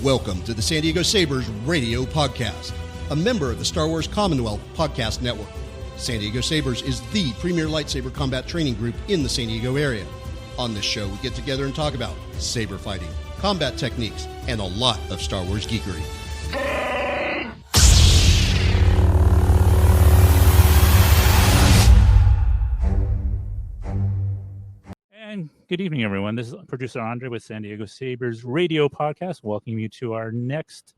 Welcome to the San Diego Sabers radio podcast, a member of the Star Wars Commonwealth podcast network. San Diego Sabers is the premier lightsaber combat training group in the San Diego area. On this show, we get together and talk about saber fighting, combat techniques, and a lot of Star Wars geekery. And good evening, everyone. This is producer Andre with San Diego Sabers radio podcast, welcoming you to our next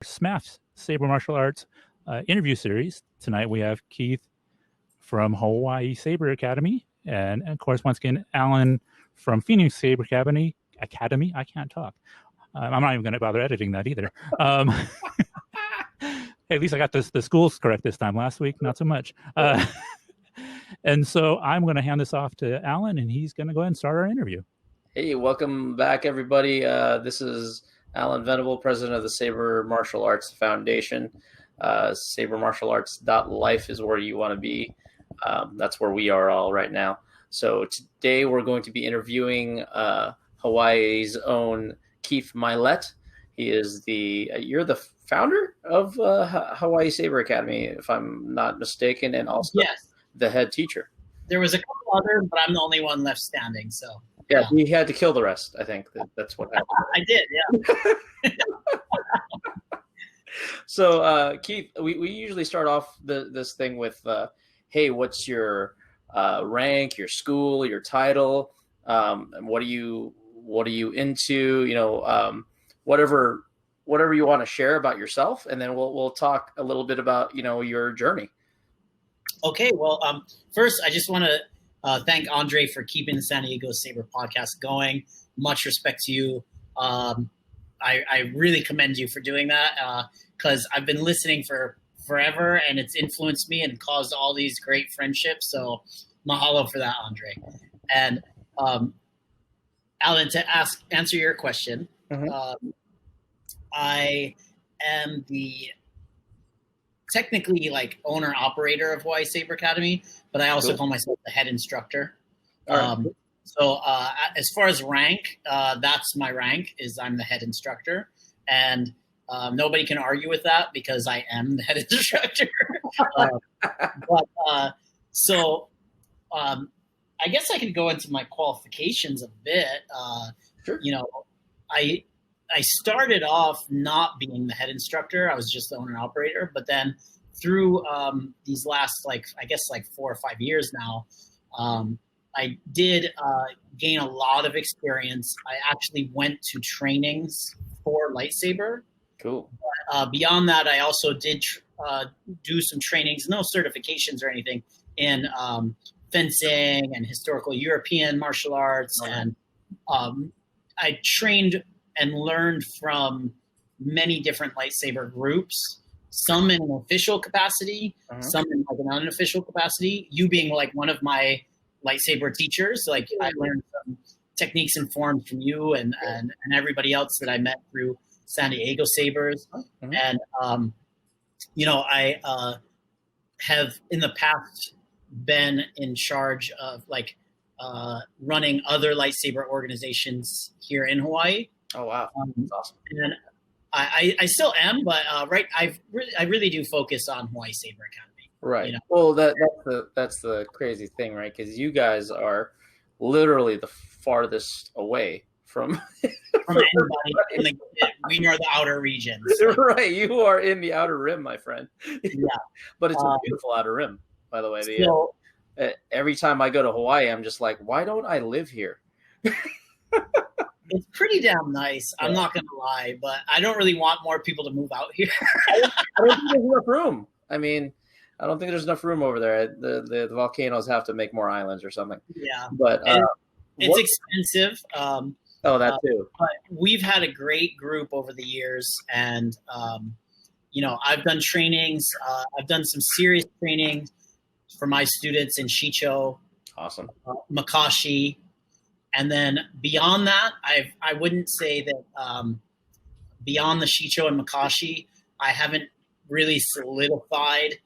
SMAFS Saber Martial Arts interview series. Tonight we have Keith from Hawaii Saber Academy, and of course, once again, Alan from Phoenix Saber Academy. I can't talk. I'm not even going to bother editing that either. Hey, at least I got the schools correct this time. Last week, not so much. And so I'm going to hand this off to Alan, and he's going to go ahead and start our interview. Hey, welcome back, everybody. This is Alan Venable, president of the Saber Martial Arts Foundation. SaberMartialArts.life is where you want to be. That's where we are all right now. So today we're going to be interviewing Hawaii's own Keith Mylett. He is you're the founder of Hawaii Saber Academy, if I'm not mistaken, and also yes, the head teacher. There was a couple others, but I'm the only one left standing. So yeah, he had to kill the rest. I think that's what happened. I did, yeah. So Keith, we usually start off this thing with, hey, what's your rank, your school, your title, and what are you into? You know, whatever you want to share about yourself, and then we'll talk a little bit about your journey. Okay, well, first, I just want to thank Andre for keeping the San Diego Saber podcast going. Much respect to you. I really commend you for doing that because I've been listening for forever, and it's influenced me and caused all these great friendships. So mahalo for that, Andre. And Alan, to answer your question, I am the technically like owner operator of Hawaii Saber Academy, but I also call myself the head instructor. So as far as rank, that's my rank, is I'm the head instructor, and nobody can argue with that because I am the head instructor. So I guess I could go into my qualifications a bit. Sure. I started off not being the head instructor. I was just the owner operator. But then through these last, 4 or 5 years now, I did gain a lot of experience. I actually went to trainings for lightsaber. Cool. Beyond that, I also did do some trainings, no certifications or anything, in fencing and historical European martial arts. And I trained and learned from many different lightsaber groups, some in an official capacity, some in like an unofficial capacity. You being like one of my lightsaber teachers, like I learned some techniques and forms from you and everybody else that I met through San Diego Sabers. And, I have in the past been in charge of running other lightsaber organizations here in Hawaii. Oh wow, that's awesome! And I still am, but I really do focus on Hawaii Saber Academy. Right. Well, that's the crazy thing, right? Because you guys are literally the farthest away from anybody. We are the outer regions. Right. You are in the outer rim, my friend. Yeah. But it's a beautiful outer rim, by the way. Every time I go to Hawaii, I'm just like, why don't I live here? It's pretty damn nice. Yeah. I'm not going to lie, but I don't really want more people to move out here. I don't think there's enough room. I mean, I don't think there's enough room over there. The volcanoes have to make more islands or something. Yeah. But it's expensive. That too. But we've had a great group over the years, and I've done trainings. I've done some serious training for my students in Shicho. Awesome. Makashi. And then beyond that, I wouldn't say that beyond the Shicho and Makashi, I haven't really solidified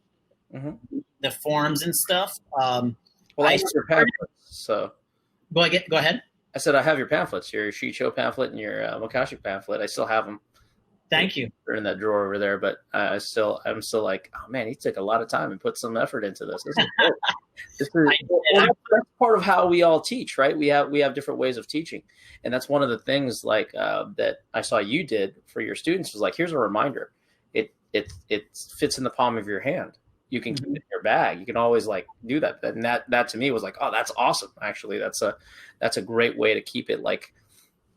the forms and stuff. Well, I your passion, so go ahead. I said, I have your pamphlets, your Shicho pamphlet and your Makashi pamphlet. I still have them. Thank you. They're in that drawer over there, but I'm still like, oh man, he took a lot of time and put some effort into this. That's part of how we all teach, right? We have different ways of teaching, and that's one of the things like that I saw you did for your students was like, here's a reminder. It fits in the palm of your hand. You can keep it in your bag. You can always like do that. And that to me was like, oh, that's awesome. Actually, that's a great way to keep it like.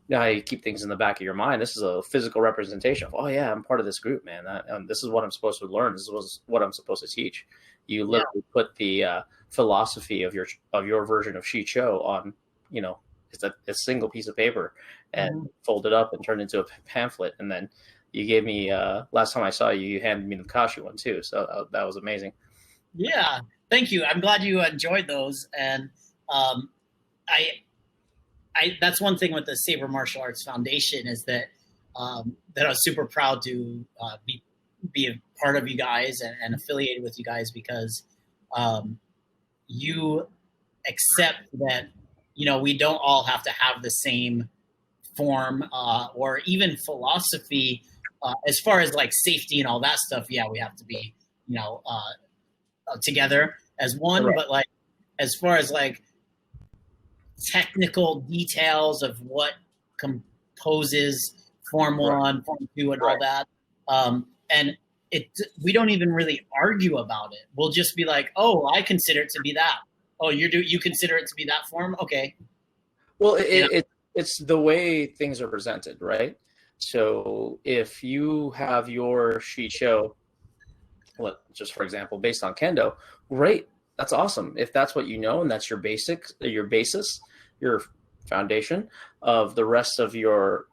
You know how you keep things in the back of your mind. This is a physical representation of, oh yeah, I'm part of this group, man. This is what I'm supposed to learn. This is what I'm supposed to teach. You literally put the philosophy of your version of Shicho on, you know, it's a single piece of paper and fold it up and turn it into a pamphlet. And then you gave me last time I saw you, you handed me the Makashi one too. So that was amazing. Yeah, thank you. I'm glad you enjoyed those. And that's one thing with the Saber Martial Arts Foundation is that that I was super proud to be a part of you guys and affiliated with you guys because you accept that, you know, we don't all have to have the same form or even philosophy as far as like safety and all that stuff. Yeah, we have to be, you know, together as one, right. But like as far as like technical details of what composes Form 1, Form 2, and all that. And we don't even really argue about it. We'll just be like, oh, I consider it to be that. Oh, you consider it to be that form? Okay. Well, it's the way things are presented, right? So if you have your Shicho, just for example, based on Kendo, great. That's awesome. If that's what you know and that's your basis, your foundation of the rest of your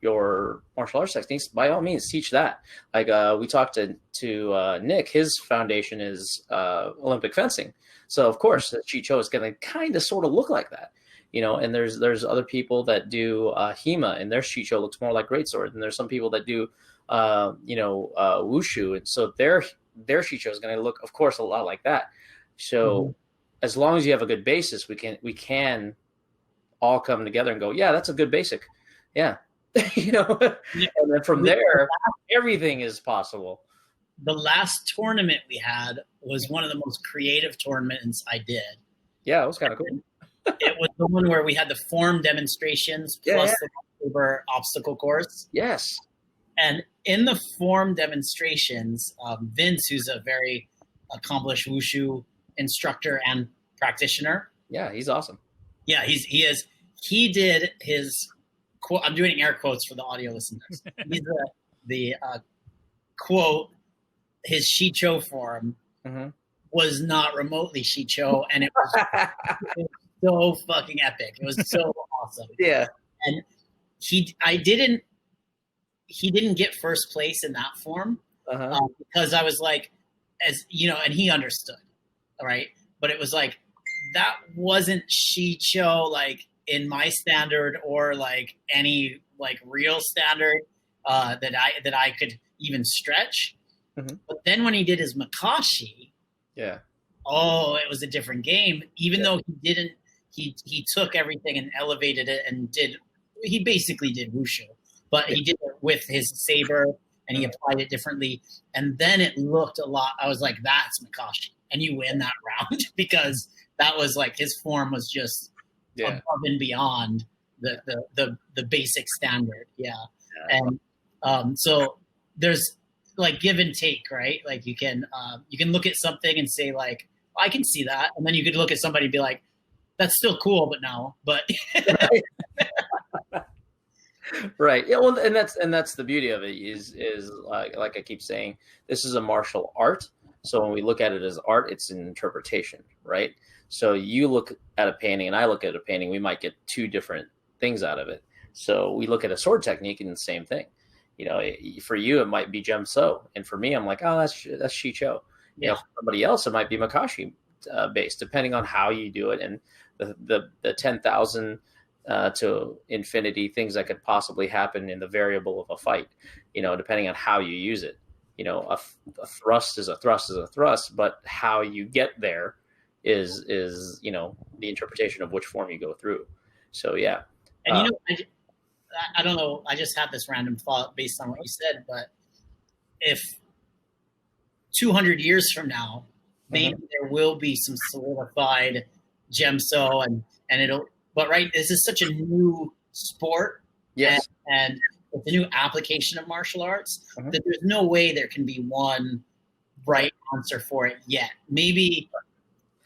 martial arts techniques, by all means, teach that. Like we talked to Nick, his foundation is Olympic fencing. So of course, Shicho is going to kind of sort of look like that, you know. And there's other people that do Hema, and their Shicho looks more like greatsword. And there's some people that do Wushu, and so their Shicho is going to look, of course, a lot like that. So as long as you have a good basis, we can all come together and go, yeah, that's a good basic. Yeah. You know, and then from there, everything is possible. The last tournament we had was one of the most creative tournaments I did. Yeah, it was kind of cool. It was the one where we had the form demonstrations plus the Saber obstacle course. Yes. And in the form demonstrations, Vince, who's a very accomplished Wushu instructor and practitioner. Yeah, he's awesome. Yeah, he did his quote. I'm doing air quotes for the audio listeners. He's the quote, his Shicho form was not remotely Shicho, and it was so fucking epic. It was so awesome. Yeah. And he didn't get first place in that form because I was like, as you know, and he understood, right? But it was like, that wasn't Shicho like in my standard or like any like real standard that I could even stretch. But then when he did his Makashi, it was a different game. Even though he took everything and elevated it and he basically did Wushu, but he did it with his Saber and he applied it differently. And then it looked a lot. I was like, that's Makashi, and you win that round because that was like his form was just above and beyond the basic standard. And so there's like give and take, right? Like you can look at something and say like, I can see that, and then you could look at somebody and be like, that's still cool, but no. But right. Yeah. Well, and that's the beauty of it is like I keep saying, this is a martial art. So when we look at it as art, it's an interpretation, right? So you look at a painting and I look at a painting, we might get two different things out of it. So we look at a sword technique and the same thing. You know, for you, it might be Gemso. And for me, I'm like, oh, that's Shicho. You know, for somebody else, it might be Makashi based, depending on how you do it. And the 10,000 to infinity things that could possibly happen in the variable of a fight, you know, depending on how you use it. You know, a thrust is a thrust, but how you get there is, you know, the interpretation of which form you go through. So, yeah. And I don't know. I just had this random thought based on what you said, but if 200 years from now, maybe there will be some solidified gemso and it'll. But right, this is such a new sport, Yes. and it's a new application of martial arts that there's no way there can be one right answer for it yet. Maybe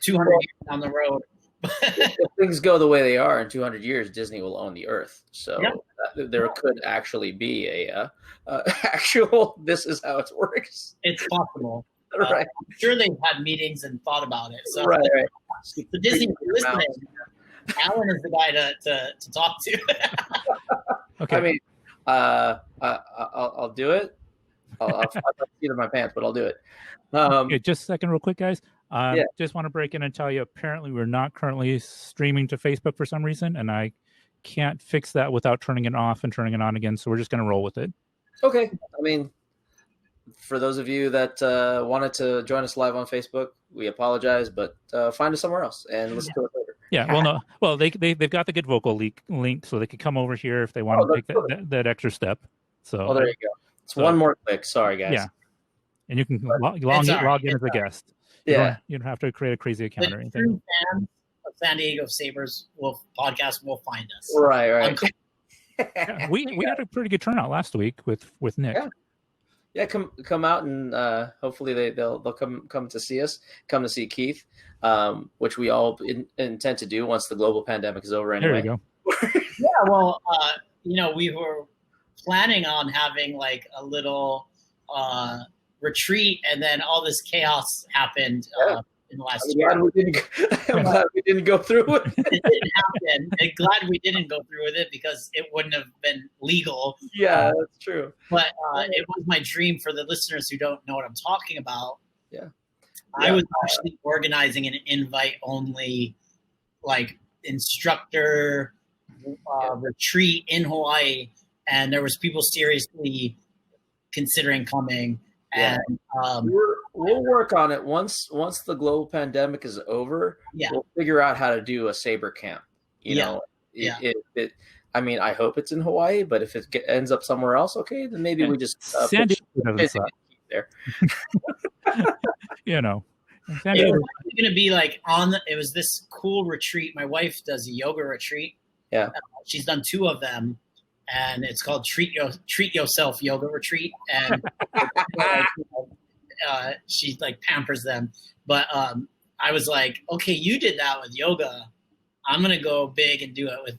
200 years down the road. If things go the way they are in 200 years, Disney will own the earth. So there could actually be a actual, this is how it works. It's possible. Right. I'm sure they've had meetings and thought about it. So, Right. So Disney, if you're listening, Alan is the guy to talk to. Okay. I mean, I'll do it. I'll see it in my pants, but I'll do it. Okay, just a second real quick, guys. Just want to break in and tell you, apparently we're not currently streaming to Facebook for some reason, and I can't fix that without turning it off and turning it on again, so we're just going to roll with it. Okay. I mean, for those of you that wanted to join us live on Facebook, we apologize, but find us somewhere else and listen to it later. Yeah, well, no, well, they've got the Good Vocal link, so they could come over here if they want to take that extra step. So, there you go. It's one more click. Sorry, guys. Yeah, and you can log in as a guest. You don't have to create a crazy account or anything. True fans of San Diego Sabers podcast will find us. Right. Yeah, we had a pretty good turnout last week with Nick. Yeah, come out and hopefully they'll come to see us, come to see Keith, which we all intend to do once the global pandemic is over. Anyway. There you go. Yeah, well, we were planning on having like a little retreat, and then all this chaos happened in the last year. I'm glad we didn't go through with it. It didn't happen. I'm glad we didn't go through with it because it wouldn't have been legal. Yeah, that's true. But it was my dream for the listeners who don't know what I'm talking about. Yeah. I was actually organizing an invite-only, like, instructor retreat in Hawaii, and there was people seriously considering coming. Yeah. And we'll work on it once the global pandemic is over. Yeah. We'll figure out how to do a Saber camp. You know, I mean, I hope it's in Hawaii, but if it ends up somewhere else, okay, then maybe we just San Diego doesn't suck. There. You know, it was going to be like it was this cool retreat. My wife does a yoga retreat. Yeah. She's done 2 of them, and it's called Treat Yourself Yoga Retreat. And she like pampers them. But I was like, okay, you did that with yoga. I'm going to go big and do it with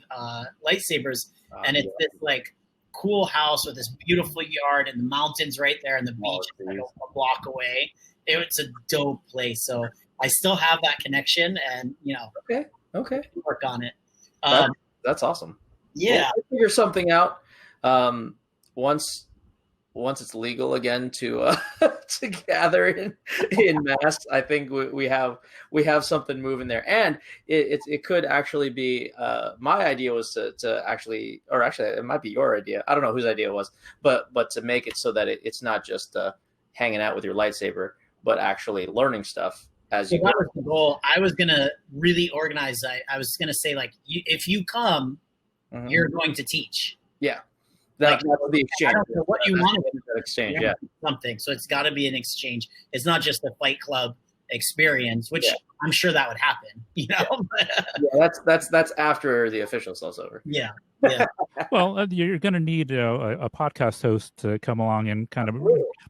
lightsabers. And it's this like cool house with this beautiful yard and the mountains right there and the beach is like a block away. It's a dope place. So I still have that connection, and Okay. work on it. That's awesome. Yeah. We'll figure something out once it's legal again to to gather in mass. I think we have something moving there, and it could actually be my idea was to actually it might be your idea. I don't know whose idea it was, but to make it so that it's not just hanging out with your lightsaber, but actually learning stuff as you go. That was the goal. I was gonna really organize. I was gonna say like, if you come, you're going to teach. Yeah. That's the exchange. I don't know what you want to do. Exchange, something. So it's got to be an exchange. It's not just a Fight Club experience, which I'm sure that would happen. That's after the official stuff's over. Yeah. Well, you're going to need a podcast host to come along and kind of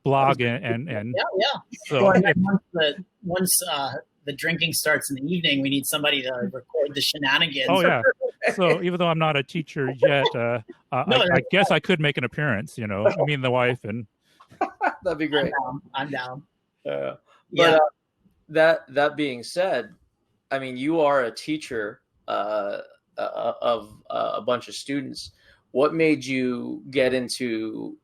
blog and So once the drinking starts in the evening, we need somebody to record the shenanigans. Oh yeah. So even though I'm not a teacher yet, I guess I could make an appearance. Me and the wife, and that'd be great. I'm down. But that being said, I mean, you are a teacher of a bunch of students. What made you get into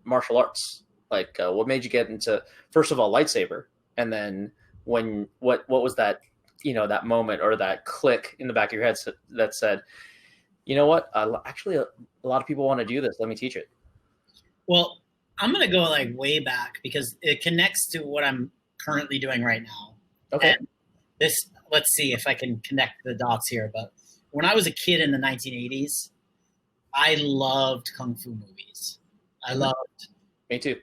martial arts? Like, what made you get into, first of all, lightsaber, and then what was that? That moment or that click in the back of your head that said, you know what? Actually, a lot of people want to do this. Let me teach it. Well, I'm going to go like way back because it connects to what I'm currently doing right now. Okay. And let's see if I can connect the dots here. But when I was a kid in the 1980s, I loved Kung Fu movies. I loved Me too.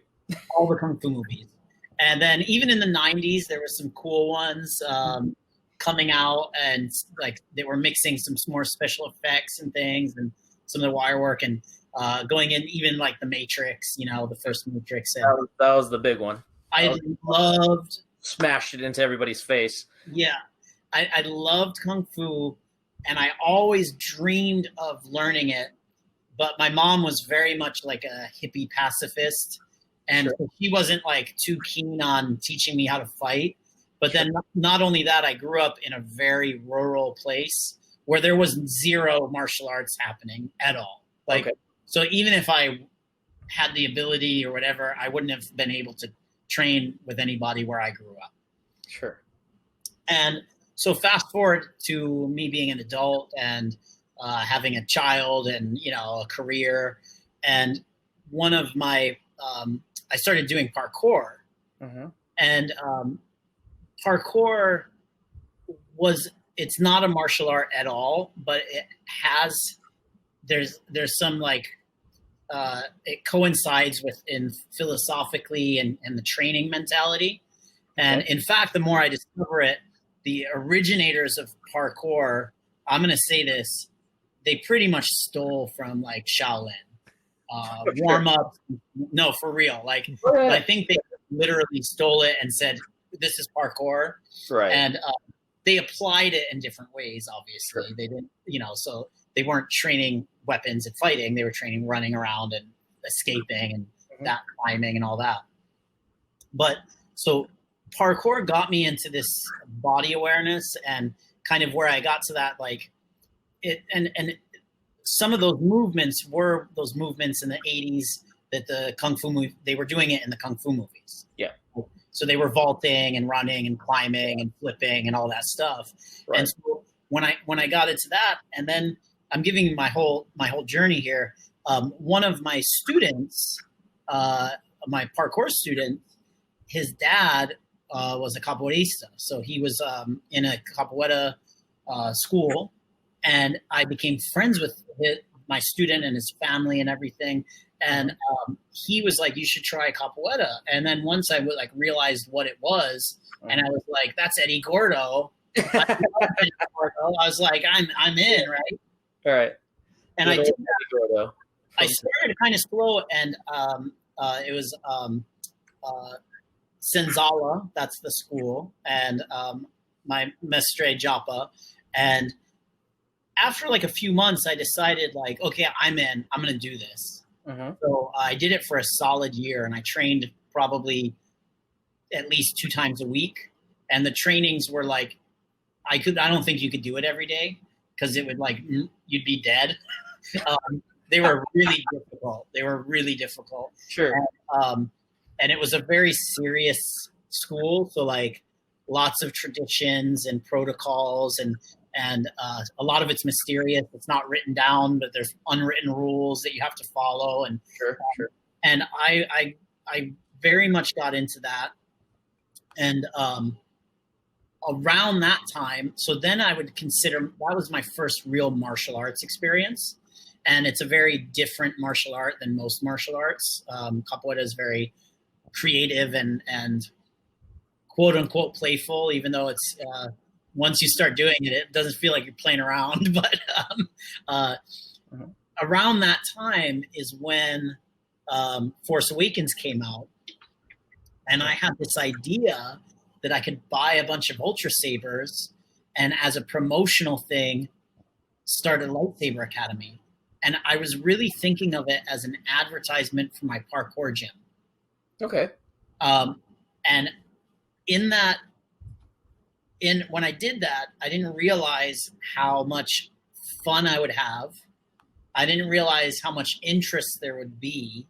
all the Kung Fu movies. And then even in the 90s, there were some cool ones coming out, and like they were mixing some more special effects and things and some of the wire work and going in even like the Matrix, the first Matrix. And That was the big one. I loved smashed it into everybody's face. Yeah, I loved Kung Fu, and I always dreamed of learning it. But my mom was very much like a hippie pacifist, and Sure. she wasn't like too keen on teaching me how to fight. But then not only that, I grew up in a very rural place where there was zero martial arts happening at all. Like, Okay. So even if I had the ability or whatever, I wouldn't have been able to train with anybody where I grew up. Sure. And so fast forward to me being an adult and having a child and, a career. And one of my, I started doing parkour. Mm-hmm. And parkour it's not a martial art at all, but it has, there's some like, it coincides with in philosophically and the training mentality. And in fact, the more I discover it, the originators of parkour, I'm going to say this, they pretty much stole from like Shaolin. Warm up. No, for real. Like, I think they literally stole it and said, this is parkour. Right. And they applied it in different ways, obviously. Sure. They didn't, so they weren't training weapons and fighting. They were training running around and escaping and that climbing and all that. But so parkour got me into this body awareness and kind of where I got to that, like it, and some of those movements were those movements in the 80s that the Kung Fu movie, they were doing it in the Kung Fu movies. Yeah. So they were vaulting and running and climbing and flipping and all that stuff. Right. And so when I got into that, and then I'm giving my whole journey here. One of my students, my parkour student, his dad was a capoeirista. So he was in a capoeira school, and I became friends with my student and his family and everything. And he was like, you should try capoeira. And then once I realized what it was, and I was like, that's Eddie Gordo. I was like, I'm in, right? All right. And I did that. I started kind of slow, and it was Senzala, that's the school, and my Mestre Japa. And after like a few months, I decided like, okay, I'm in. I'm going to do this. Mm-hmm. So I did it for a solid year, and I trained probably at least 2 times a week. And the trainings were like, I don't think you could do it every day because it would you'd be dead. They were really difficult. Sure. And it was a very serious school. So like lots of traditions and protocols and a lot of it's mysterious. It's not written down, but there's unwritten rules that you have to follow. And Sure. And I very much got into that. And around that time, so then I would consider that was my first real martial arts experience. And it's a very different martial art than most martial arts. Capoeira is very creative and quote unquote playful, even though it's once you start doing it, it doesn't feel like you're playing around. But around that time is when Force Awakens came out. And I had this idea that I could buy a bunch of Ultra Sabers and as a promotional thing, start a lightsaber academy. And I was really thinking of it as an advertisement for my parkour gym. Okay. And when I did that, I didn't realize how much fun I would have. I didn't realize how much interest there would be.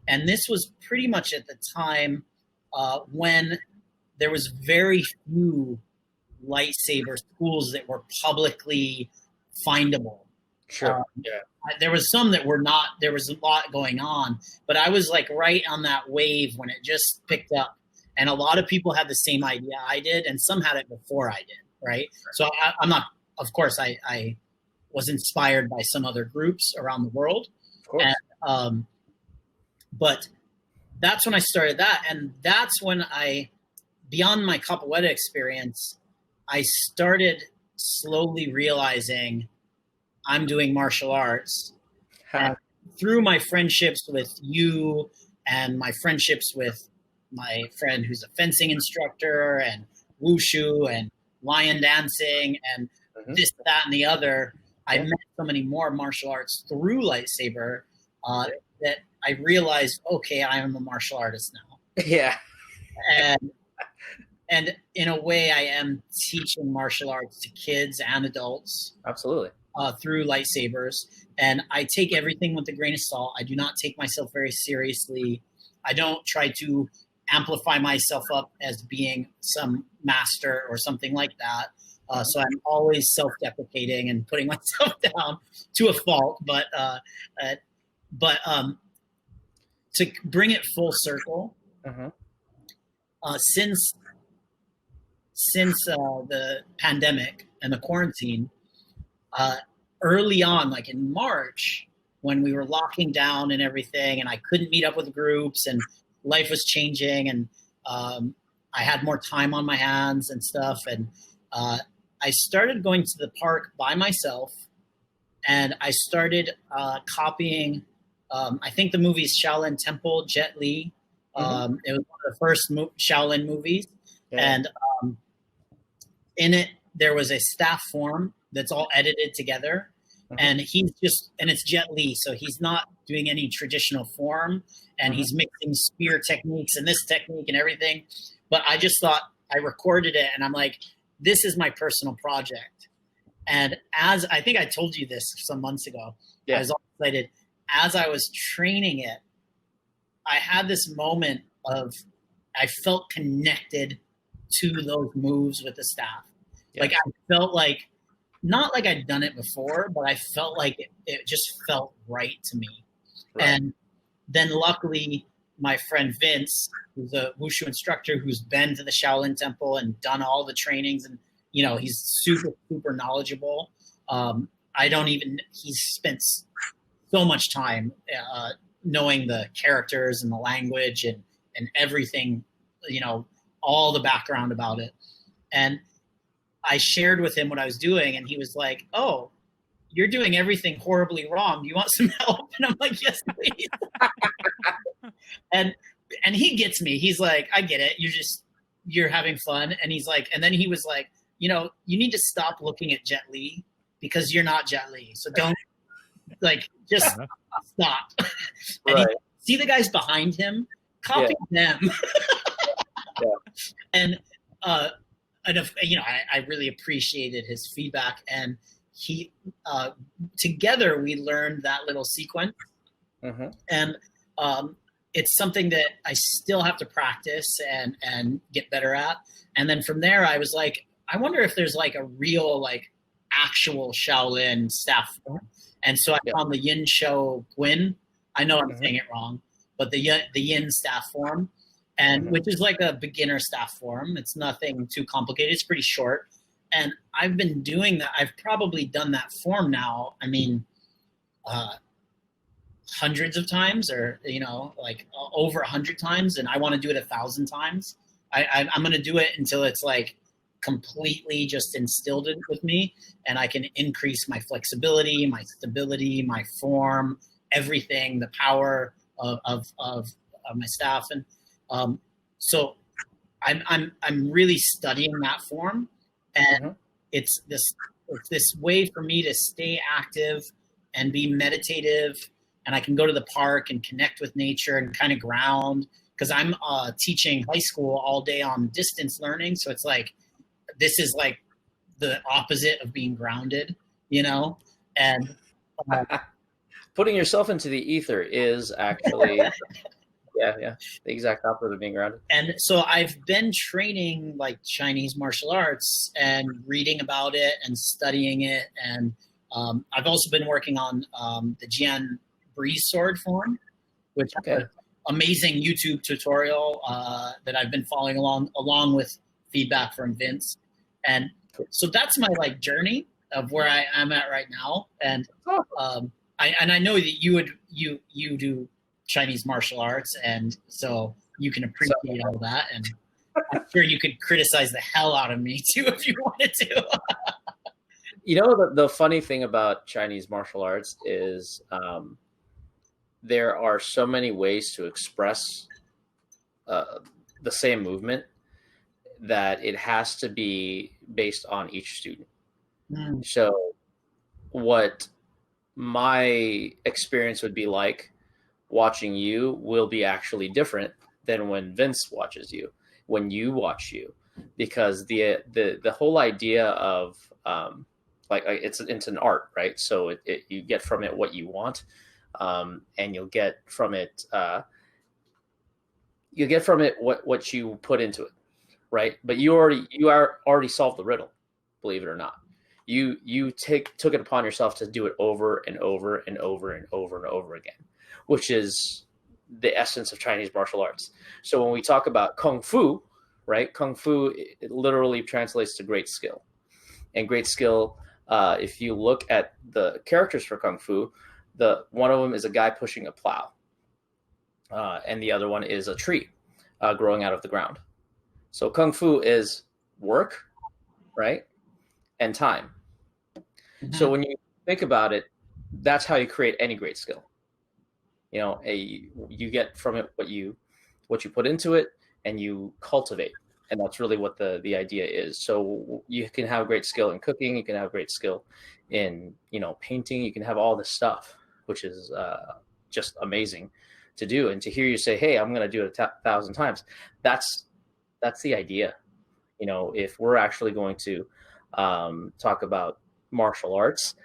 And this was pretty much at the time when there was very few lightsaber schools that were publicly findable. Sure. Yeah. There was some that were not, there was a lot going on, but I was like right on that wave when it just picked up. And a lot of people had the same idea I did, and some had it before I did, right? So I'm not, of course, I was inspired by some other groups around the world. Of course. And, but that's when I started that. And that's when beyond my capoeira experience, I started slowly realizing I'm doing martial arts. And through my friendships with you and my friendships with my friend who's a fencing instructor and wushu and lion dancing and this, that, and the other, I met so many more martial arts through lightsaber that I realized, okay, I am a martial artist now. Yeah. And in a way, I am teaching martial arts to kids and adults. Absolutely. Through lightsabers. And I take everything with a grain of salt. I do not take myself very seriously. I don't try to amplify myself up as being some master or something like that. So I'm always self-deprecating and putting myself down to a fault. But to bring it full circle, since the pandemic and the quarantine, early on, like in March, when we were locking down and everything, and I couldn't meet up with groups, and life was changing, and I had more time on my hands and stuff, and I started going to the park by myself, and I started copying. I think the movie's Shaolin Temple, Jet Li. It was one of the first Shaolin movies, and in it there was a staff form that's all edited together, and it's Jet Li, so he's not doing any traditional form, and he's mixing spear techniques and this technique and everything. But I just thought, I recorded it, and I'm like, this is my personal project. And as I think I told you this some months ago, I was all excited. As I was training it, I had this moment of, I felt connected to those moves with the staff. Like I felt like, not like I'd done it before, but I felt like it just felt right to me. Right. And then luckily my friend Vince, who's a wushu instructor, who's been to the Shaolin Temple and done all the trainings, and he's super, super knowledgeable. He's spent so much time knowing the characters and the language and everything, all the background about it. And I shared with him what I was doing, and he was like, "Oh, you're doing everything horribly wrong. You want some help?" And I'm like, "Yes, please." and he gets me. He's like, "I get it. You're having fun." And he's like, and then he was like, "You need to stop looking at Jet Li because you're not Jet Li. So don't just stop." And see the guys behind him, copy them. And I really appreciated his feedback, and he together we learned that little sequence, and it's something that I still have to practice and get better at. And then from there, I was like, I wonder if there's like a real actual Shaolin staff form. And so I found the Yin Shou Gwyn. I know I'm saying it wrong, but the Yin staff form. And which is like a beginner staff form. It's nothing too complicated. It's pretty short. And I've been doing that. I've probably done that form now. I mean, hundreds of times, or, over 100 times. And I want to do it 1,000 times. I'm going to do it until it's completely just instilled with me. And I can increase my flexibility, my stability, my form, everything, the power of my staff. And, so I'm really studying that form, and it's this way for me to stay active and be meditative, and I can go to the park and connect with nature and kind of ground, because I'm teaching high school all day on distance learning. So it's this is the opposite of being grounded, and putting yourself into the ether is actually the exact opposite of being grounded. And so I've been training Chinese martial arts and reading about it and studying it. And I've also been working on the Jian Breeze sword form, which is an amazing YouTube tutorial that I've been following along with feedback from Vince. And so that's my journey. of where I'm at right now. And I know that you do Chinese martial arts, and so you can appreciate all that. And I'm sure you could criticize the hell out of me too if you wanted to. You know, the funny thing about Chinese martial arts is there are so many ways to express the same movement that it has to be based on each student. So what my experience would be like watching you will be actually different than when Vince watches you, when you watch you, because the whole idea of it's an art, right? So you get from it what you want, and you'll get from it what you put into it, right? But you already solved the riddle, believe it or not. You took it upon yourself to do it over and over and over and over and over again, which is the essence of Chinese martial arts. So when we talk about Kung Fu, right? Kung Fu, it literally translates to great skill. And great skill, if you look at the characters for Kung Fu, one of them is a guy pushing a plow. And the other one is a tree growing out of the ground. So Kung Fu is work, right? And time. Mm-hmm. So when you think about it, that's how you create any great skill. You know, you get from it what you put into it, and you cultivate. And that's really what the idea is. So you can have great skill in cooking. You can have great skill in, painting. You can have all this stuff, which is just amazing to do. And to hear you say, hey, I'm going to do it 1,000 times. That's the idea. If we're actually going to talk about martial arts,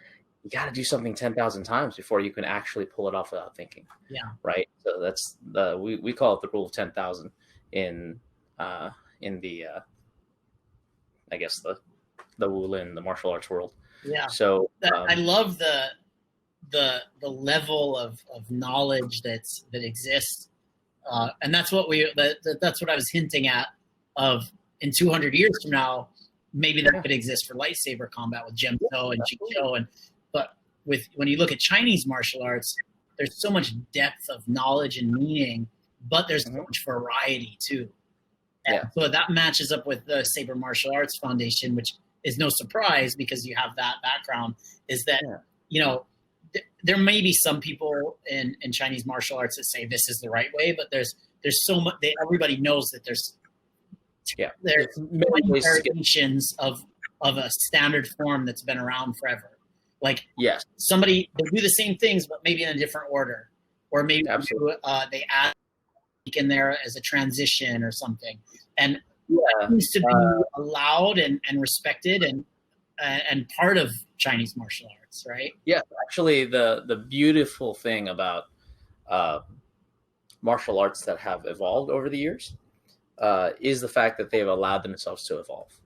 you got to do something 10,000 times before you can actually pull it off without thinking. Yeah. Right. So that's we call it the rule of 10,000 in the I guess the Wulin, the martial arts world. Yeah. So I love the level of knowledge that exists, and that's what that's what I was hinting at. Of in 200 years from now, maybe that could exist for lightsaber combat with Gemso and Chicho, but when you look at Chinese martial arts, there's so much depth of knowledge and meaning, but there's so much variety too. And so that matches up with the Saber Martial Arts Foundation, which is no surprise because you have that background. Is that there may be some people in Chinese martial arts that say this is the right way, but there's so much. Everybody knows that there's many variations of a standard form that's been around forever. Like somebody they do the same things, but maybe in a different order, or maybe they add in there as a transition or something, and it needs to be allowed and respected and part of Chinese martial arts, right? Yeah, actually, the beautiful thing about martial arts that have evolved over the years is the fact that they've allowed themselves to evolve.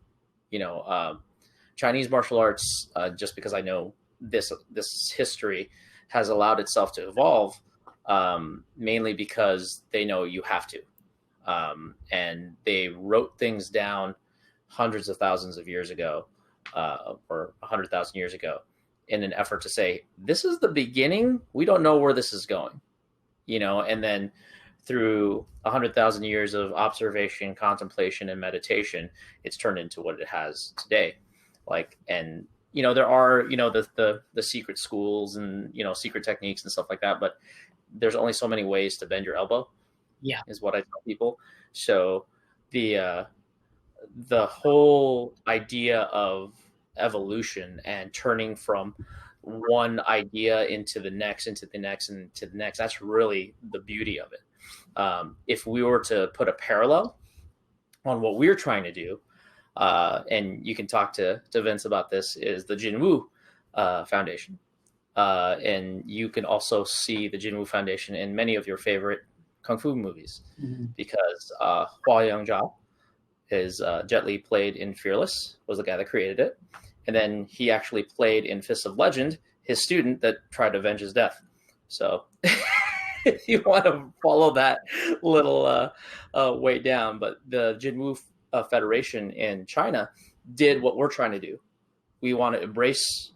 Chinese martial arts, just because I know this history, has allowed itself to evolve. Mainly because they know you have to. And they wrote things down hundreds of thousands of years ago, or 100,000 years ago, in an effort to say, this is the beginning. We don't know where this is going, and then through 100,000 years of observation, contemplation, and meditation, it's turned into what it has today. There are, the secret schools and, secret techniques and stuff like that, but there's only so many ways to bend your elbow. Yeah, is what I tell people. So the whole idea of evolution and turning from one idea into the next, that's really the beauty of it. If we were to put a parallel on what we're trying to do, and you can talk to Vince about this, is the Jinwu Foundation. And you can also see the Jinwu Foundation in many of your favorite Kung Fu movies, because Hua Yangjia is Jet Li played in Fearless, was the guy that created it. And then he actually played in Fists of Legend, his student that tried to avenge his death. So if you want to follow that little way down, but the Jinwu Federation in China did what we're trying to do. we want to embrace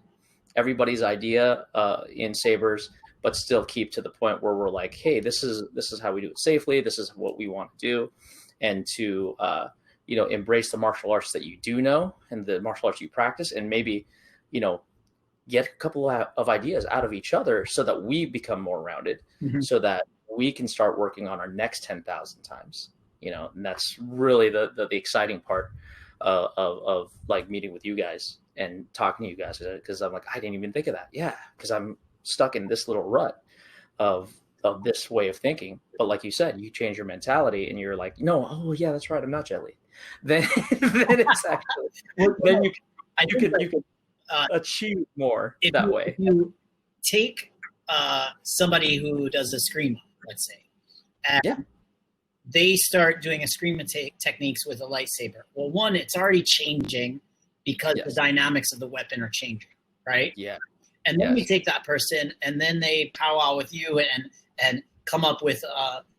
everybody's idea in Sabers, but still keep to the point where we're like, hey, this is how we do it safely. This is what we want to do, and to embrace the martial arts that you do know and the martial arts you practice, and maybe get a couple of ideas out of each other so that we become more rounded, so that we can start working on our next 10,000 times. And that's really the exciting part of like meeting with you guys and talking to you guys, because I'm like, I didn't even think of that. Yeah, because I'm stuck in this little rut of this way of thinking. But like you said, you change your mentality and you're like, no, oh yeah, that's right, I'm not jelly. Then it's actually then you can achieve more that way. If you take somebody who does a scream, let's say, and they start doing a scream techniques with a lightsaber. Well, one, it's already changing because the dynamics of the weapon are changing, right? Yeah. And then you take that person and then they powwow with you and come up with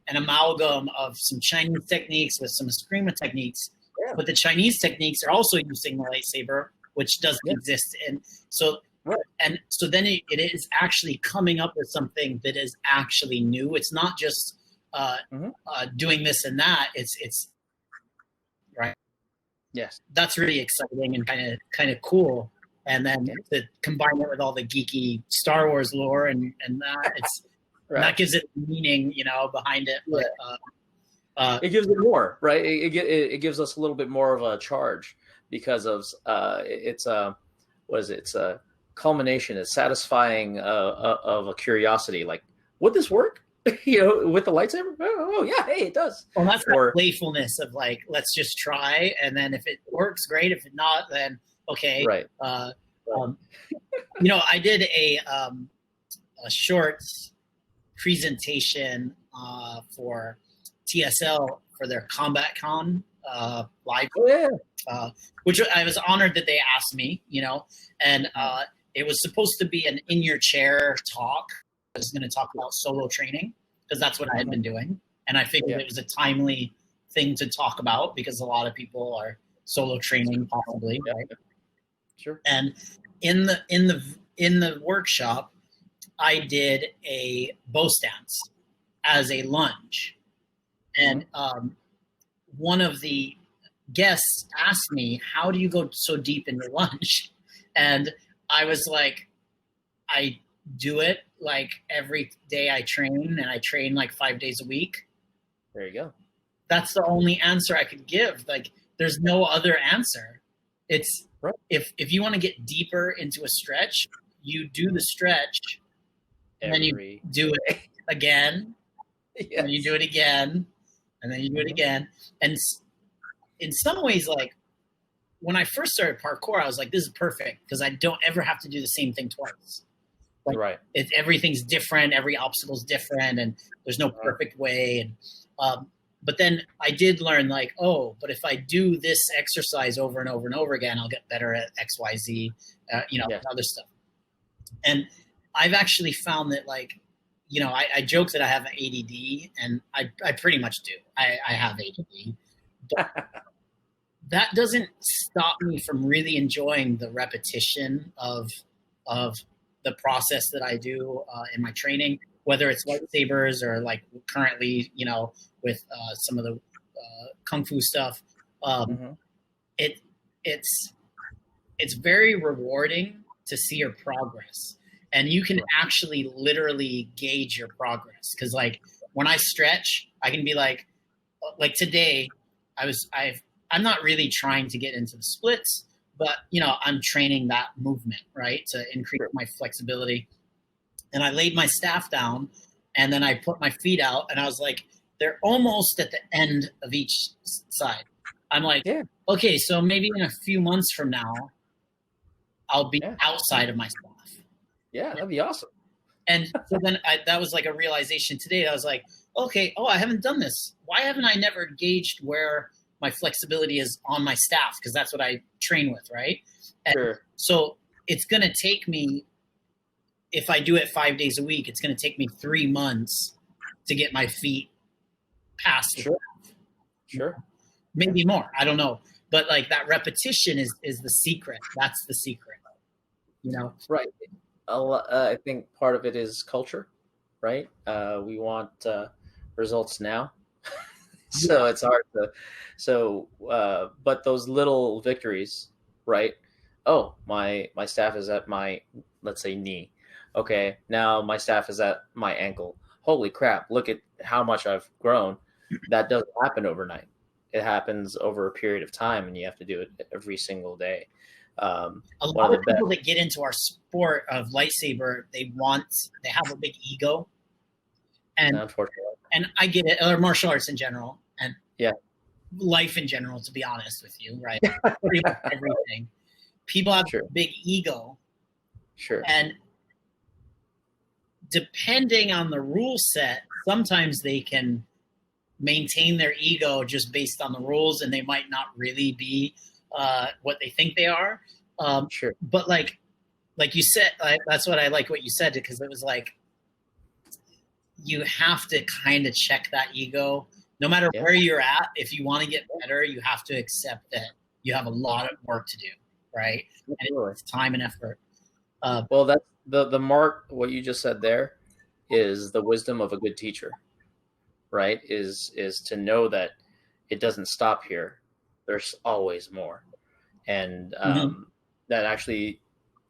an amalgam of some Chinese techniques with some Eskrima techniques. Yeah. But the Chinese techniques are also using the lightsaber, which doesn't exist. And so then it is actually coming up with something that is actually new. It's not just doing this and that. It's right. Yes. That's really exciting and kind of cool. And then to combine it with all the geeky Star Wars lore and that, it's that gives it meaning, behind it. But it gives it more, right? It gives us a little bit more of a charge because of it's it's a culmination, it's satisfying of a curiosity. Like, would this work? With the lightsaber? Oh yeah, hey, it does. Well, that's that playfulness of like, let's just try, and then if it works, great. If it not, then okay. Right. I did a short presentation for TSL for their Combat Con live, which I was honored that they asked me, and it was supposed to be an in your chair talk. I was going to talk about solo training because that's what I had been doing, and I figured it was a timely thing to talk about because a lot of people are solo training possibly, right? Sure. And in the workshop, I did a bow stance as a lunge, and one of the guests asked me, "How do you go so deep in your lunge?" And I was like, "I do it like every day I train, and I train like 5 days a week." There you go. That's the only answer I could give. Like, there's no other answer. It's right. If you want to get deeper into a stretch, you do the stretch, and then you do it again, and you do it again, and then you do it again. And in some ways, like, when I first started parkour, I was like, this is perfect because I don't ever have to do the same thing twice. Like, right. Everything's different. Every obstacle's different, and there's no perfect way. And but then I did learn, like, but if I do this exercise over and over and over again, I'll get better at X, Y, Z, other stuff. And I've actually found that, like, I joke that I have ADD, and I pretty much do. I have ADD. But that doesn't stop me from really enjoying the repetition of the process that I do in my training, whether it's lightsabers or like currently, with some of the kung fu stuff. It's very rewarding to see your progress, and you can actually literally gauge your progress. Cause like when I stretch, I can be like today I'm not really trying to get into the splits, but I'm training that movement, right, to increase my flexibility. And I laid my staff down, and then I put my feet out, and I was like, they're almost at the end of each side. I'm like, okay, so maybe in a few months from now, I'll be outside of my staff. Yeah, that'd be awesome. And so then that was like a realization today. I was like, okay, I haven't done this. Why haven't I never gauged where my flexibility is on my staff? Because that's what I train with, right? And so it's going to take me, if I do it 5 days a week, it's going to take me 3 months to get my feet past the staff. Sure. Maybe more. I don't know. But like that repetition is the secret. That's the secret. Right. I think part of it is culture, right? We want results now. So it's hard to, but those little victories, right? Oh, my staff is at my, let's say, knee. Okay, now my staff is at my ankle. Holy crap, look at how much I've grown. That doesn't happen overnight. It happens over a period of time, and you have to do it every single day. A lot of people that get into our sport of lightsaber, they have a big ego. And unfortunately. And I get it, or martial arts in general, and yeah, life in general, to be honest with you, right? Pretty much everything. People have a big ego. Sure. And depending on the rule set, sometimes they can maintain their ego just based on the rules, and they might not really be what they think they are. Sure. But like you said, that's what I like what you said, because it was like, you have to kind of check that ego. No matter where you're at, if you want to get better, you have to accept that you have a lot of work to do, right? And it's time and effort. Well, that's the mark. What you just said there is the wisdom of a good teacher, right? Is to know that it doesn't stop here. There's always more. And that actually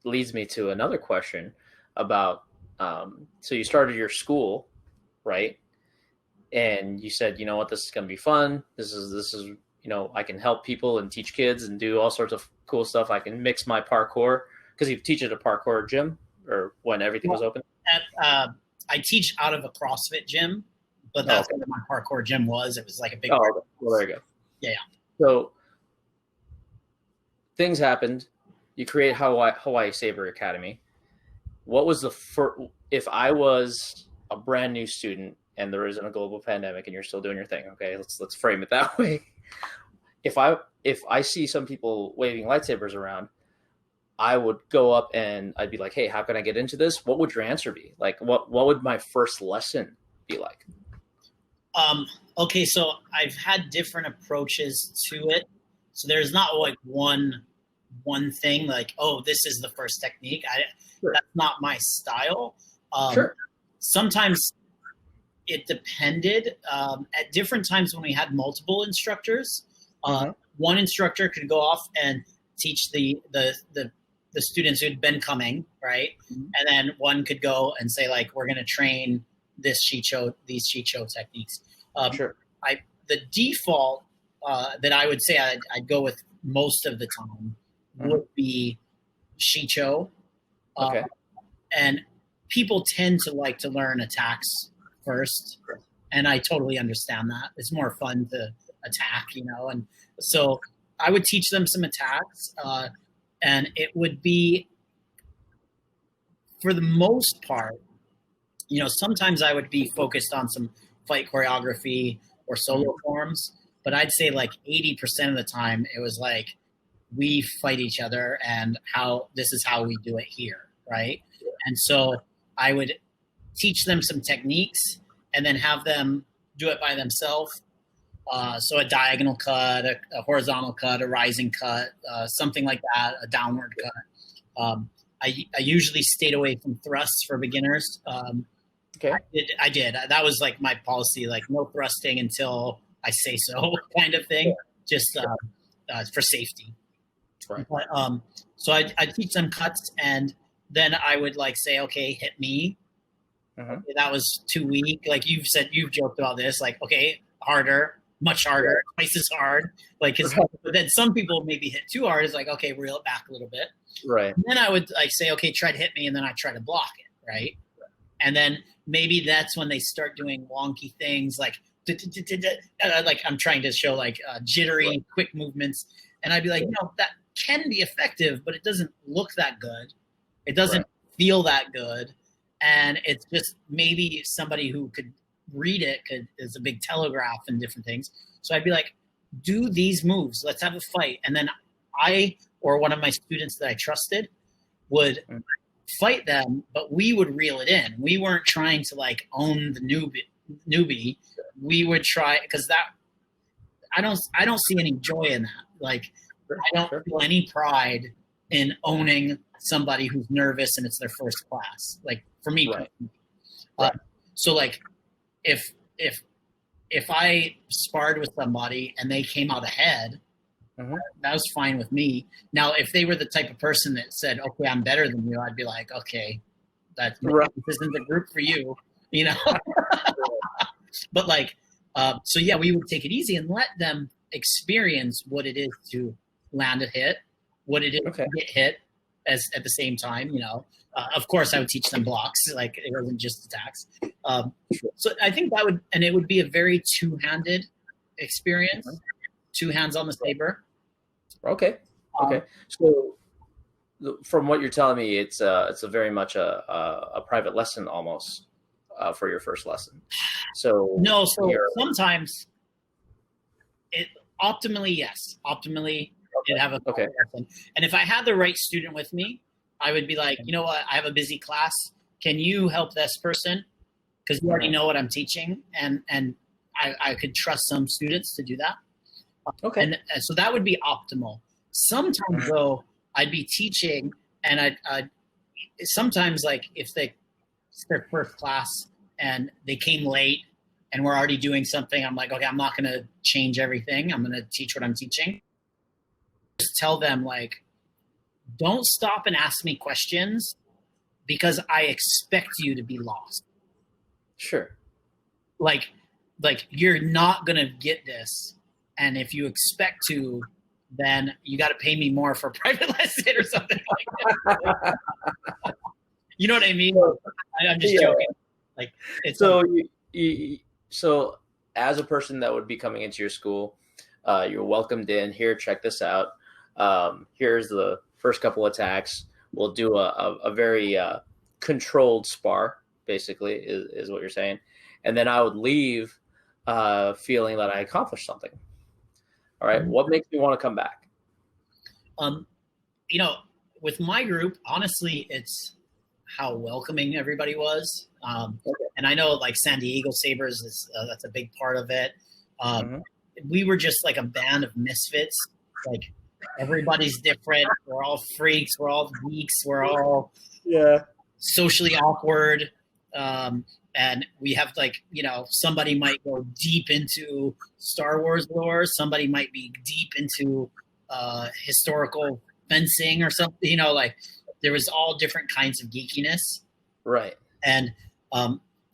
leads me to another question about, so you started your school, right? And you said, you know what, this is going to be fun. This is, I can help people and teach kids and do all sorts of cool stuff. I can mix my parkour, because you teach at a parkour gym, or when everything was open? I teach out of a CrossFit gym, but that's where my parkour gym was. It was like a big. Well, there you go. Yeah. So things happened. You create Hawaii Saber Academy. What was the first, if I was a brand new student and there isn't a global pandemic and you're still doing your thing, okay, let's frame it that way. If I see some people waving lightsabers around, I would go up and I'd be like, hey, how can I get into this? What would your answer be? Like, what would my first lesson be like? Okay, so I've had different approaches to it. So there's not like one thing, like, oh, this is the first technique. That's not my style. Sometimes it depended. At different times when we had multiple instructors, one instructor could go off and teach the students who'd been coming, right? And then one could go and say, like, we're going to train these Shicho techniques. The default that I would say I'd go with most of the time would be Shicho. And people tend to like to learn attacks first. And I totally understand that. It's more fun to attack, and so I would teach them some attacks. And it would be, for the most part, sometimes I would be focused on some fight choreography or solo forms, but I'd say like 80% of the time it was like, we fight each other and this is how we do it here, right? And so I would teach them some techniques and then have them do it by themselves. So a diagonal cut, a horizontal cut, a rising cut, something like that, a downward cut. I usually stayed away from thrusts for beginners. I did. That was like my policy, like no thrusting until I say so, kind of thing, just for safety. Right. But, so I'd teach them cuts, and then I would like say, okay, hit me. Okay, that was too weak. Like you've joked about this, like, okay, harder. Much harder, twice as hard. Like, but then some people maybe hit too hard. It's like, okay, reel it back a little bit. Right. And then I would like say, okay, try to hit me, and then I try to block it. Right. And then maybe that's when they start doing wonky things, like I'm trying to show like jittery, quick movements, and I'd be like, that can be effective, but it doesn't look that good. It doesn't feel that good, and it's just maybe somebody who could read it is a big telegraph and different things. So I'd be like, do these moves, let's have a fight. And then I, or one of my students that I trusted, would fight them, but we would reel it in. We weren't trying to like own the newbie. We would try, because that I don't see any joy in that. Like I don't feel any pride in owning somebody who's nervous and it's their first class. Like for me, Right. So like if I sparred with somebody and they came out ahead, that was fine with me. Now, if they were the type of person that said, "Okay, I'm better than you," I'd be like, "Okay, this isn't the group for you," you know. But like, so yeah, we would take it easy and let them experience what it is to land a hit, what it is to get hit at the same time, you know. Of course, I would teach them blocks, like it wasn't just attacks. So I think it would be a very two-handed experience, two hands on the saber. Okay. So from what you're telling me, it's a very much a private lesson almost for your first lesson. So no, so sometimes optimally, yes. Optimally, it'd have a lesson. And if I had the right student with me, I would be like, you know what, I have a busy class. Can you help this person? Because you already know what I'm teaching, and I could trust some students to do that. Okay. And so that would be optimal. Sometimes though, I'd be teaching, and I'd sometimes like if it's their first class and they came late and we're already doing something, I'm like, okay, I'm not going to change everything. I'm going to teach what I'm teaching. Just tell them like, don't stop and ask me questions because I expect you to be lost. Sure. Like you're not going to get this. And if you expect to, then you got to pay me more for a private lesson or something like that. You know what I mean? I'm just joking. Like, it's so so as a person that would be coming into your school, you're welcomed in here. Check this out. Here's the first couple attacks. We'll do a very controlled spar, basically, is what you're saying. And then I would leave feeling that I accomplished something. All right. What makes me want to come back? You know, with my group, honestly, it's how welcoming everybody was. And I know like San Diego Sabers that's a big part of it. We were just like a band of misfits. Like everybody's different. We're all freaks. We're all geeks. We're all socially awkward. And we have like, you know, somebody might go deep into Star Wars lore. Somebody might be deep into historical fencing or something, you know, like there was all different kinds of geekiness. Right. And,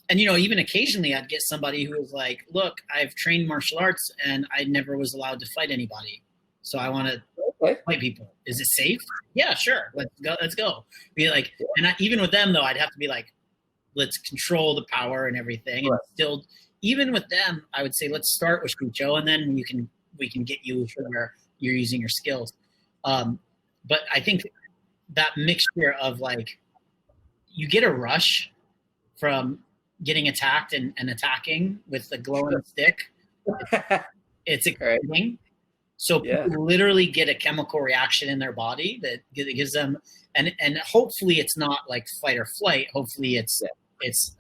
you know, even occasionally I'd get somebody who was like, look, I've trained martial arts and I never was allowed to fight anybody. So I want to fight people. Is it safe? Yeah, sure. Let's go. Be like, and even with them though, I'd have to be like, let's control the power and everything. And still, even with them, I would say, let's start with Shucho and then we can get you where you're using your skills. But I think that mixture of like, you get a rush from getting attacked and attacking with the glowing stick. It's exciting. So people literally get a chemical reaction in their body that gives them, and hopefully it's not like fight or flight. Hopefully it's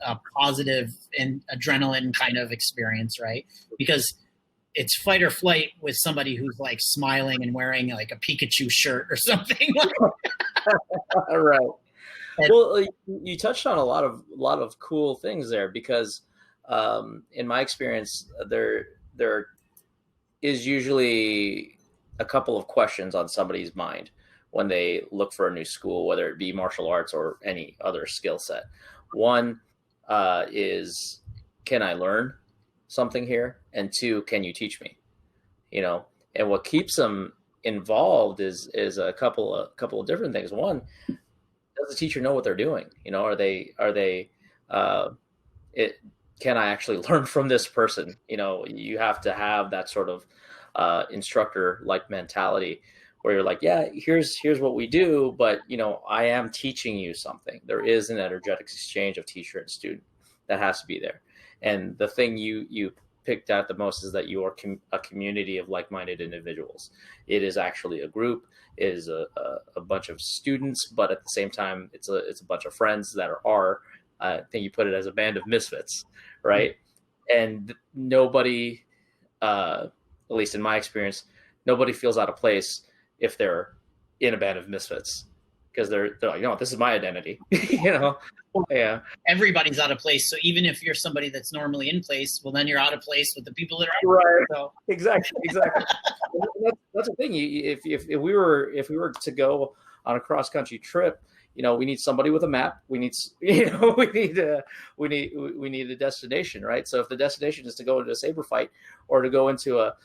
a positive and adrenaline kind of experience, right? Because it's fight or flight with somebody who's like smiling and wearing like a Pikachu shirt or something. Right. Well, you touched on a lot of cool things there because in my experience, there is usually a couple of questions on somebody's mind when they look for a new school, whether it be martial arts or any other skill set. One is, can I learn something here? And two, can you teach me? You know, and what keeps them involved is a couple of different things. One, does the teacher know what they're doing? You know, can I actually learn from this person? You know, you have to have that sort of instructor like mentality where you're like, yeah, here's what we do, but you know, I am teaching you something. There is an energetic exchange of teacher and student that has to be there. And the thing you picked out the most is that you are a community of like-minded individuals. It is actually a group. It is a bunch of students, but at the same time, it's a bunch of friends that are I think you put it as a band of misfits, right? And nobody, at least in my experience, nobody feels out of place if they're in a band of misfits, because they're like, no, this is my identity. Yeah. Everybody's out of place. So even if you're somebody that's normally in place, well, then you're out of place with the people that are right. So. Exactly. That's the thing. If we were to go on a cross country trip, we need somebody with a map. We need a destination, right? So if the destination is to go into a saber fight or to go into a,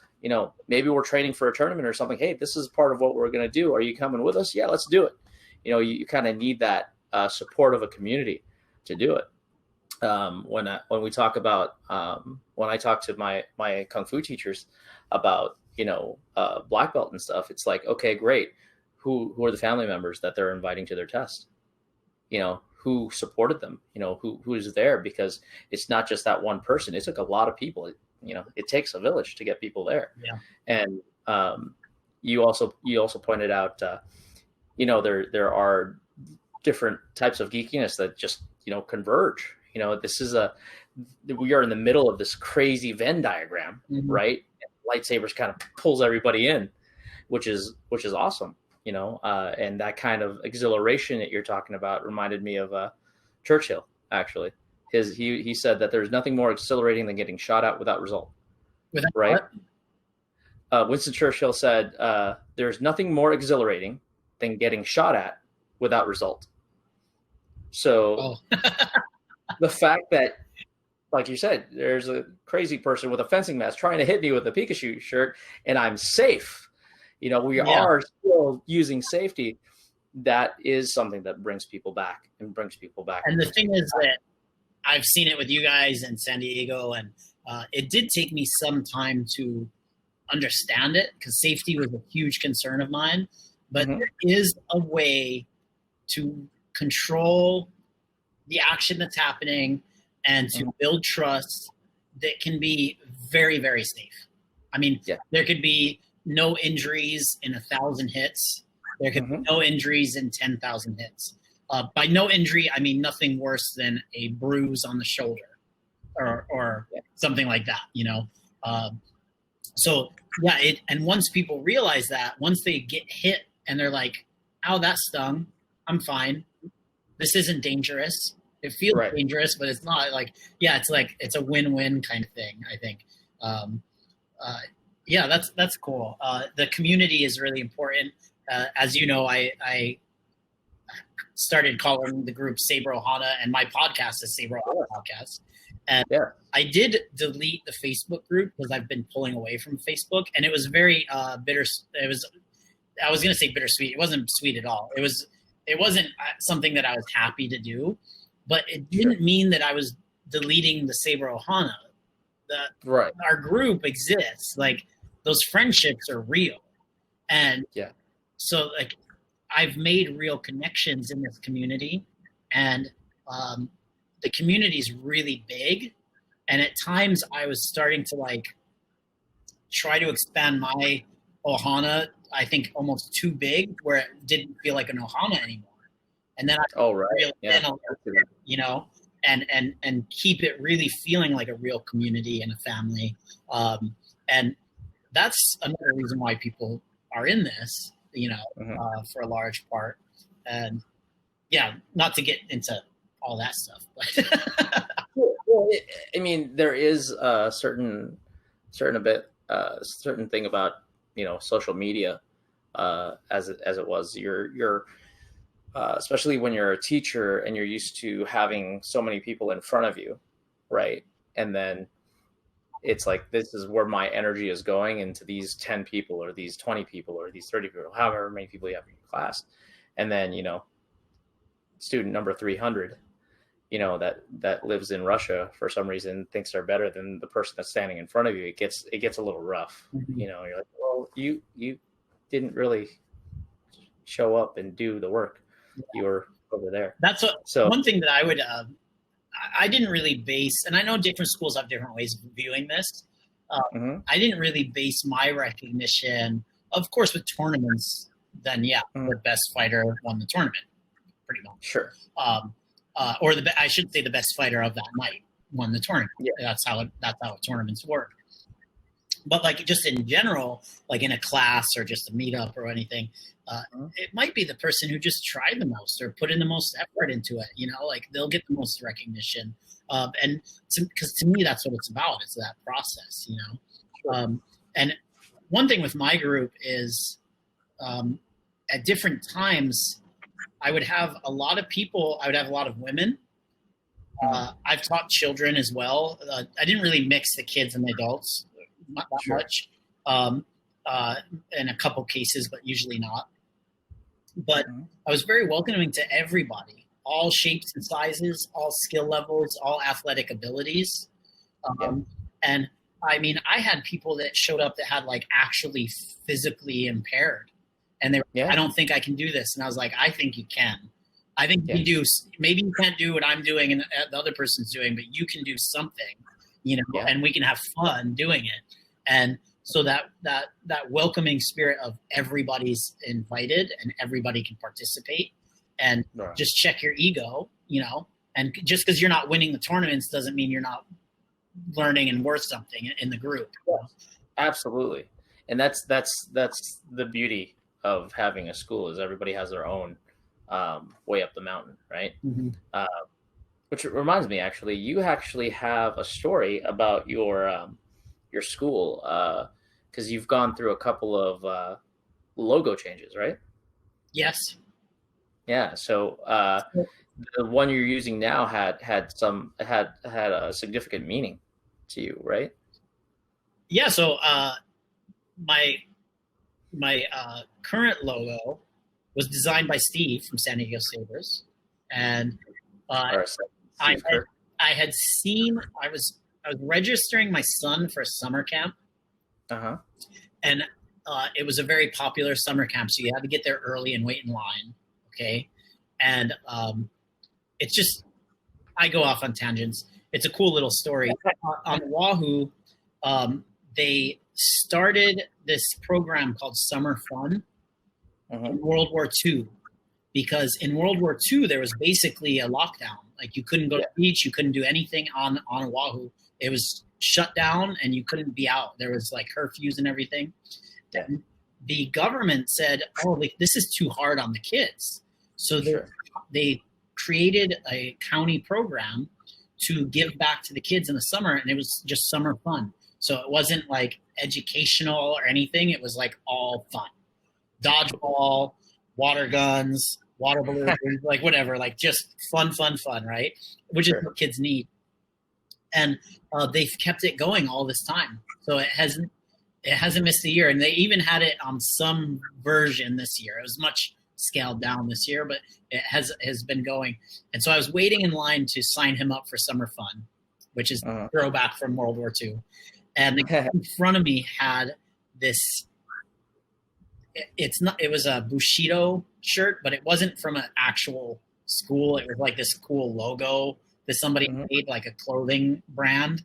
maybe we're training for a tournament or something. Hey, this is part of what we're going to do. Are you coming with us? Yeah, let's do it. You kind of need that support of a community to do it. When we talk about, when I talk to my Kung Fu teachers about, black belt and stuff, it's like, okay, great. Who are the family members that they're inviting to their test? Who supported them? Who is there? Because it's not just that one person. It took a lot of people. It takes a village to get people there. Yeah. And you also pointed out, there are different types of geekiness that just converge. We are in the middle of this crazy Venn diagram, mm-hmm. right? And lightsabers kind of pulls everybody in, which is awesome. And that kind of exhilaration that you're talking about reminded me of Churchill. Actually, he said that there's nothing more exhilarating than getting shot at without result. Without right? Winston Churchill said, "There's nothing more exhilarating than getting shot at without result." So the fact that, like you said, there's a crazy person with a fencing mask trying to hit me with a Pikachu shirt, and I'm safe. We are still using safety. That is something that brings people back. And the thing is that I've seen it with you guys in San Diego, and it did take me some time to understand it because safety was a huge concern of mine. But mm-hmm. there is a way to control the action that's happening and to mm-hmm. build trust that can be very, very safe. I mean, there could be no injuries in 1,000 hits. There could mm-hmm. be no injuries in 10,000 hits. By no injury, I mean nothing worse than a bruise on the shoulder or something like that, and once people realize that, once they get hit and they're like, "Ow, that stung. I'm fine. This isn't dangerous." It feels dangerous, but it's not it's a win-win kind of thing, I think. That's cool. The community is really important. As you know, I started calling the group Sabre Ohana, and my podcast is Sabre Ohana Podcast. And I did delete the Facebook group because I've been pulling away from Facebook, and it was very bitter. I was going to say bittersweet. It wasn't sweet at all. It wasn't something that I was happy to do, but it didn't mean that I was deleting the Sabre Ohana. Our group exists. Like, those friendships are real. And so I've made real connections in this community, and the community is really big. And at times I was starting to try to expand my Ohana, I think almost too big, where it didn't feel like an Ohana anymore. And then I reel in a little bit, and keep it really feeling like a real community and a family. And that's another reason why people are in this, mm-hmm. For a large part. And not to get into all that stuff, but there is a certain thing about, social media, as it was. You're especially when you're a teacher and you're used to having so many people in front of you, right? And then it's like, this is where my energy is going into these 10 people or these 20 people or these 30 people, however many people you have in your class. And then, student number 300, that lives in Russia for some reason thinks they're better than the person that's standing in front of you. It gets a little rough. Mm-hmm. You're like, well, you didn't show up and do the work. You were over there. That's one thing that I would, I didn't really base, and I know different schools have different ways of viewing this. Mm-hmm. I didn't really base my recognition, of course, with tournaments. Then, mm-hmm. the best fighter won the tournament, pretty much. Sure. Or I should say the best fighter of that night won the tournament. Yeah. That's how tournaments work. But like just in general, like in a class or just a meetup or anything, it might be the person who just tried the most or put in the most effort into it. Like they'll get the most recognition. And because to me, that's what it's about. It's that process, Sure. And one thing with my group is at different times, I would have a lot of people. I would have a lot of women. I've taught children as well. I didn't really mix the kids and the adults not that Sure. much in a couple cases, but usually not. But I was very welcoming to everybody, all shapes and sizes, all skill levels, all athletic abilities. And I mean, I had people that showed up that had like actually physically impaired. And they were, Yeah. I don't think I can do this. And I was like, I think you can. I think you do. Maybe you can't do what I'm doing and the other person's doing, but you can do something, and we can have fun doing it. And so that welcoming spirit of everybody's invited and everybody can participate, and just check your ego, and just because you're not winning the tournaments doesn't mean you're not learning and worth something in the group. Absolutely. And that's the beauty of having a school is everybody has their own way up the mountain, right? Mm-hmm. Which reminds me, actually, you actually have a story about your school because you've gone through a couple of logo changes, right? Yes. Yeah. So the one you're using now had a significant meaning to you, right? Yeah. So my current logo was designed by Steve from San Diego Sabers, and I had seen I was registering my son for a summer camp, and it was a very popular summer camp, so you had to get there early and wait in line. Okay, and it's just I go off on tangents. It's a cool little story. On Wahoo, they started this program called Summer Fun in World War II, because in World War II there was basically a lockdown. Like you couldn't go to the beach, you couldn't do anything on Oahu. It was shut down and you couldn't be out. There was like curfews and everything. And the government said, "Oh, like, this is too hard on the kids." So they created a county program to give back to the kids in the summer, and it was just summer fun. So it wasn't like educational or anything. It was like all fun. Dodgeball, water guns, water balloons, like whatever, like just fun, right? Which is what kids need. And they've kept it going all this time. So it hasn't missed a year. And they even had it on some version this year. It was much scaled down this year, but it has been going. And so I was waiting in line to sign him up for Summer Fun, which is a throwback from World War II. And the guy in front of me had this. It was a Bushido shirt, but it wasn't from an actual school. It was like this cool logo that somebody made, like a clothing brand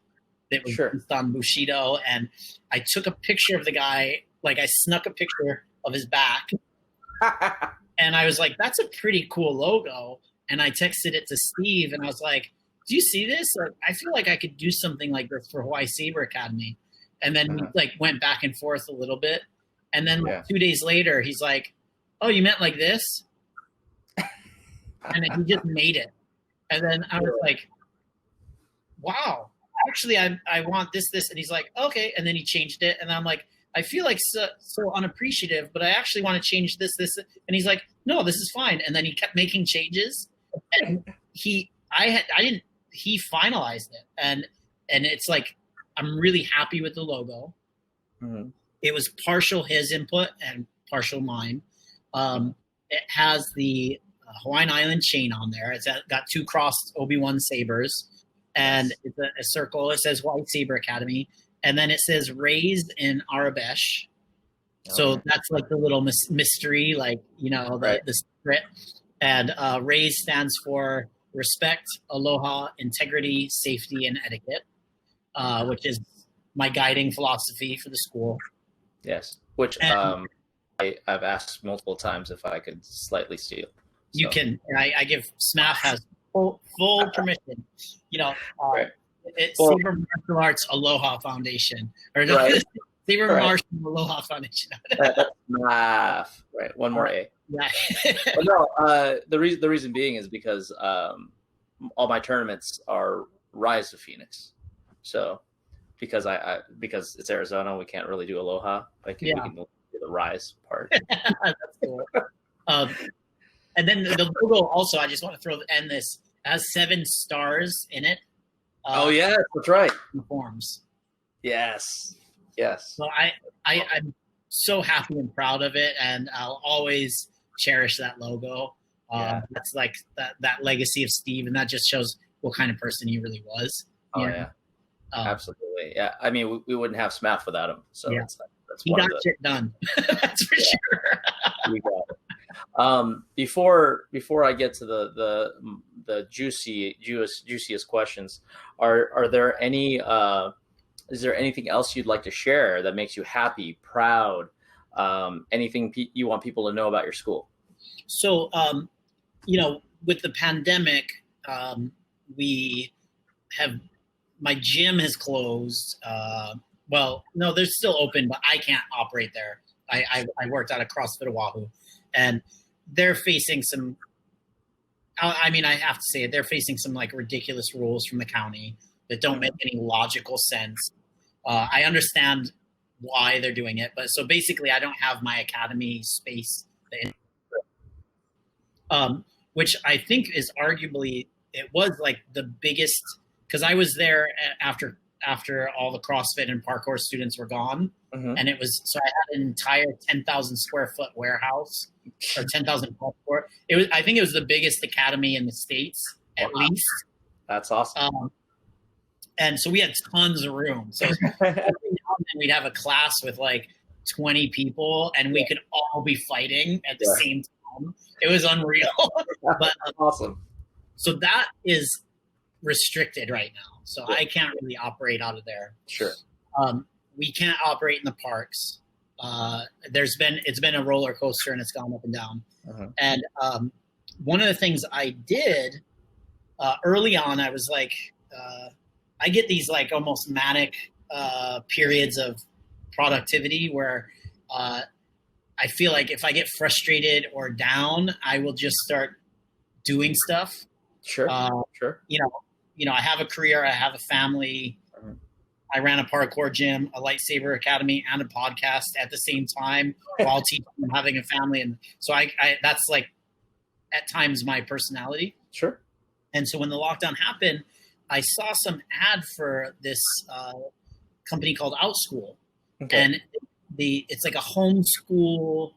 that was based on Bushido. And I took a picture of the guy, like I snuck a picture of his back. And I was like, that's a pretty cool logo. And I texted it to Steve and I was like, do you see this? Or, I feel like I could do something like this for Hawaii Saber Academy. And then we like went back and forth a little bit. And then 2 days later, he's like, "Oh, you meant like this?" And he just made it. And then I was like, "Wow, actually, I want this." And he's like, "Okay." And then he changed it. And I'm like, "I feel like so unappreciative, but I actually want to change this." And he's like, "No, this is fine." And then he kept making changes. And he finalized it. And it's like, I'm really happy with the logo. Mm-hmm. It was partial his input and partial mine. It has the Hawaiian Island chain on there. It's got 2 crossed Obi-Wan sabers, and it's a circle. It says Hawaii Saber Academy, and then it says raised in Arabesh. So that's like the little mystery, like the secret. And raised stands for respect, aloha, integrity, safety, and etiquette, which is my guiding philosophy for the school. Yes, which I've asked multiple times if I could slightly steal. You can. I give SMAF has full permission. It's Well- Saber Martial Arts Aloha Foundation, or no, Right. Saber Right. Martial Aloha Foundation. That's math. Right. One more A. Yeah. But no, the reason being is because all my tournaments are Rise of Phoenix. So because because it's Arizona, we can't really do Aloha. Like we can do the Rise part. That's cool. And then the logo also, I just want to end this, has 7 stars in it. Oh yeah, that's right. Uniforms. Yes. So I'm so happy and proud of it, and I'll always cherish that logo. That's like that legacy of Steve, and that just shows what kind of person he really was. Oh yeah. Absolutely. Yeah. I mean, we wouldn't have SMAF without him. So that's he one got of the, shit done. That's for sure. we got it. Before I get to the juiciest questions, are there any is there anything else you'd like to share that makes you happy, proud, anything you want people to know about your school? So with the pandemic, my gym has closed. Well, no, they're still open, but I can't operate there. I worked out of CrossFit Oahu, and they're facing some, I mean, I have to say it, they're facing some like ridiculous rules from the county that don't make any logical sense. I understand why they're doing it, but so basically I don't have my academy space, which I think is arguably, it was like the biggest, because I was there after all the CrossFit and parkour students were gone. Mm-hmm. And it was, so I had an entire 10,000 square foot warehouse, or 10,000 square. It was, I think it was the biggest academy in the States, at least. That's awesome. And so we had tons of room. So every now and then we'd have a class with like 20 people, and we could all be fighting at the same time. It was unreal. But awesome. So that is restricted right now. So I can't really operate out of there. Sure. We can't operate in the parks. It's been a roller coaster, and it's gone up and down. Uh-huh. And one of the things I did early on, I was like, I get these like almost manic periods of productivity where I feel like if I get frustrated or down, I will just start doing stuff. Sure. Sure. I have a career, I have a family. Uh-huh. I ran a parkour gym, a lightsaber academy, and a podcast at the same time while teaching and having a family. And so I that's like at times my personality. Sure. And so when the lockdown happened, I saw some ad for this company called OutSchool. Okay. And it's like a homeschool,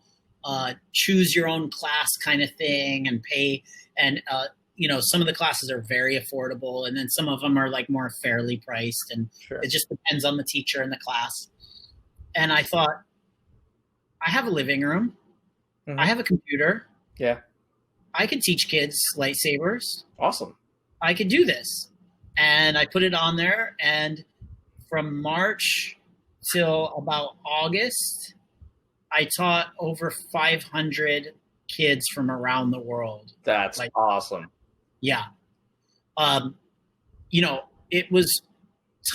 choose your own class kind of thing, and pay. And, some of the classes are very affordable, and then some of them are like more fairly priced, and it just depends on the teacher and the class. And I thought, I have a living room. Mm-hmm. I have a computer. Yeah. I could teach kids lightsabers. Awesome. I could do this. And I put it on there, and from March till about August, I taught over 500 kids from around the world. That's awesome. Yeah. It was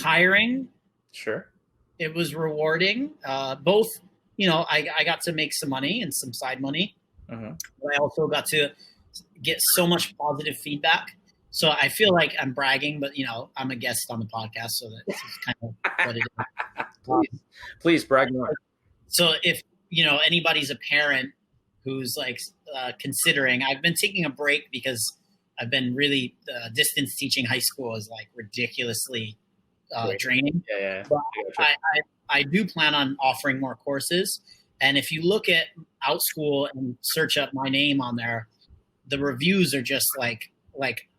tiring. Sure. It was rewarding. Both, I got to make some money and some side money. Uh-huh. But I also got to get so much positive feedback. So I feel like I'm bragging, but I'm a guest on the podcast, so that's kind of what it is. Please brag more. So if anybody's a parent who's like considering, I've been taking a break because I've been really distance teaching high school is like ridiculously draining. Yeah. But I do plan on offering more courses, and if you look at OutSchool and search up my name on there, the reviews are just like.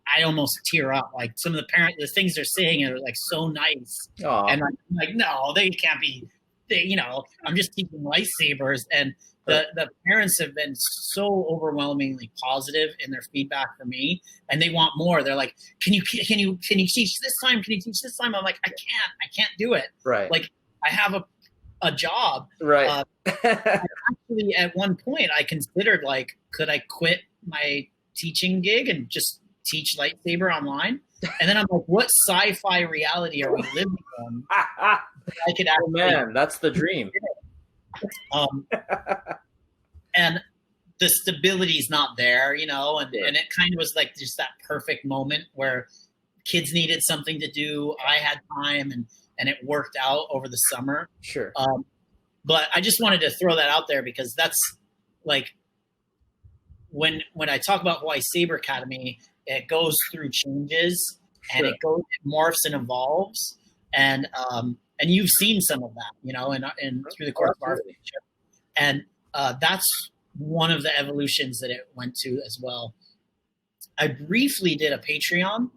I almost tear up. Like some of the things they're saying are like so nice. Aww. And I'm like, no, they can't be. I'm just teaching lightsabers, and the parents have been so overwhelmingly positive in their feedback for me, and they want more. They're like, can you teach this time? Can you teach this time? I'm like, I can't do it. Right. Like I have a job. Right. Actually, at one point, I considered like, could I quit my teaching gig and just teach lightsaber online? And then I'm like, what sci-fi reality are we living in? I could actually, man, that's the dream. And the stability is not there, and it kind of was like just that perfect moment where kids needed something to do. I had time, and it worked out over the summer. Sure. But I just wanted to throw that out there because that's like when I talk about Hawaii Saber Academy, it goes through changes and it morphs and evolves. And you've seen some of that, and through the course of our relationship. And that's one of the evolutions that it went to as well. I briefly did a Patreon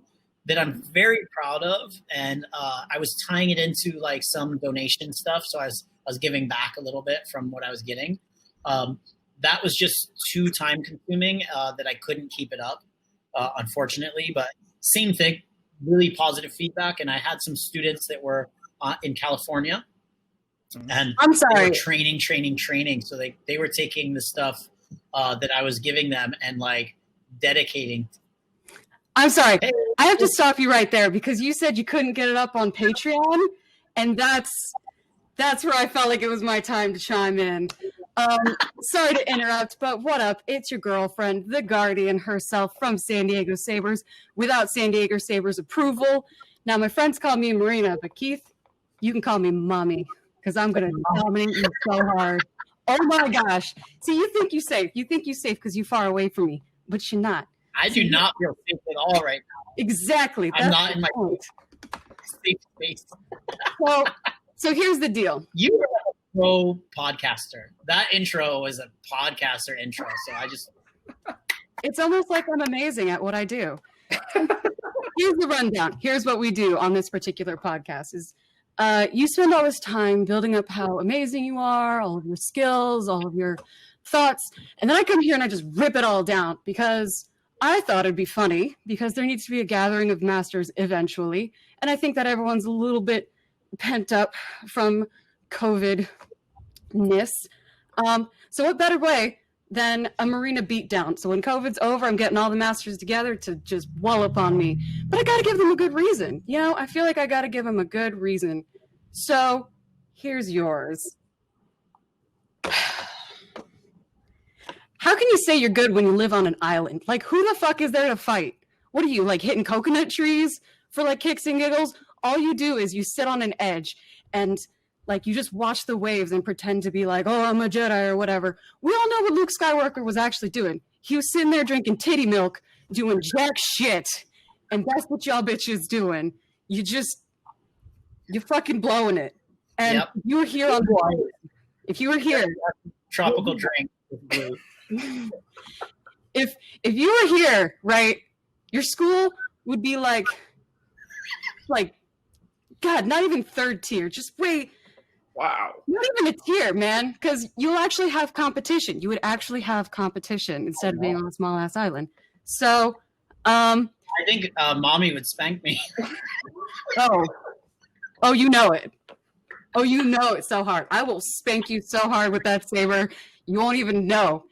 that I'm very proud of, and I was tying it into like some donation stuff. So I was giving back a little bit from what I was getting. That was just too time consuming that I couldn't keep it up, unfortunately. But same thing, really positive feedback. And I had some students that were in California. And I'm sorry. They were training. So they were taking the stuff that I was giving them and like dedicating. I'm sorry. I have to stop you right there because you said you couldn't get it up on Patreon, and that's where I felt like it was my time to chime in. Sorry to interrupt, but what up? It's your girlfriend, the guardian herself from San Diego Sabers, without San Diego Sabers approval. Now, my friends call me Marina, but Keith, you can call me Mommy. Because I'm going to dominate you so hard. Oh, my gosh. See, you think you're safe. You think you're safe because you're far away from me. But you're not. I do not feel safe at all right now. Exactly. I'm not in my safe space. So here's the deal. You were a pro podcaster. That intro was a podcaster intro. So I just... It's almost like I'm amazing at what I do. Here's the rundown. Here's what we do on this particular podcast is... you spend all this time building up how amazing you are, all of your skills, all of your thoughts, and then I come here and I just rip it all down because I thought it'd be funny because there needs to be a gathering of masters eventually, and I think that everyone's a little bit pent up from COVID-ness. So what better way than a Marina beatdown? So when COVID's over, I'm getting all the masters together to just wallop on me. But I got to give them a good reason. I feel like I got to give them a good reason. So here's yours. How can you say you're good when you live on an island? Like, who the fuck is there to fight? What are you, like, hitting coconut trees for, like, kicks and giggles? All you do is you sit on an edge and... like, you just watch the waves and pretend to be like, oh, I'm a Jedi or whatever. We all know what Luke Skywalker was actually doing. He was sitting there drinking titty milk, doing jack shit. And that's what y'all bitches doing. You're fucking blowing it. And if you were here on the island, if you were here. Tropical drink. If you were here, right, your school would be like, God, not even third tier. Just wait. Wow. Not even a tier, man, because you'll actually have competition. You would actually have competition instead of being on a small-ass island. So, I think Mommy would spank me. Oh, you know it. Oh, you know it so hard. I will spank you so hard with that saber, you won't even know.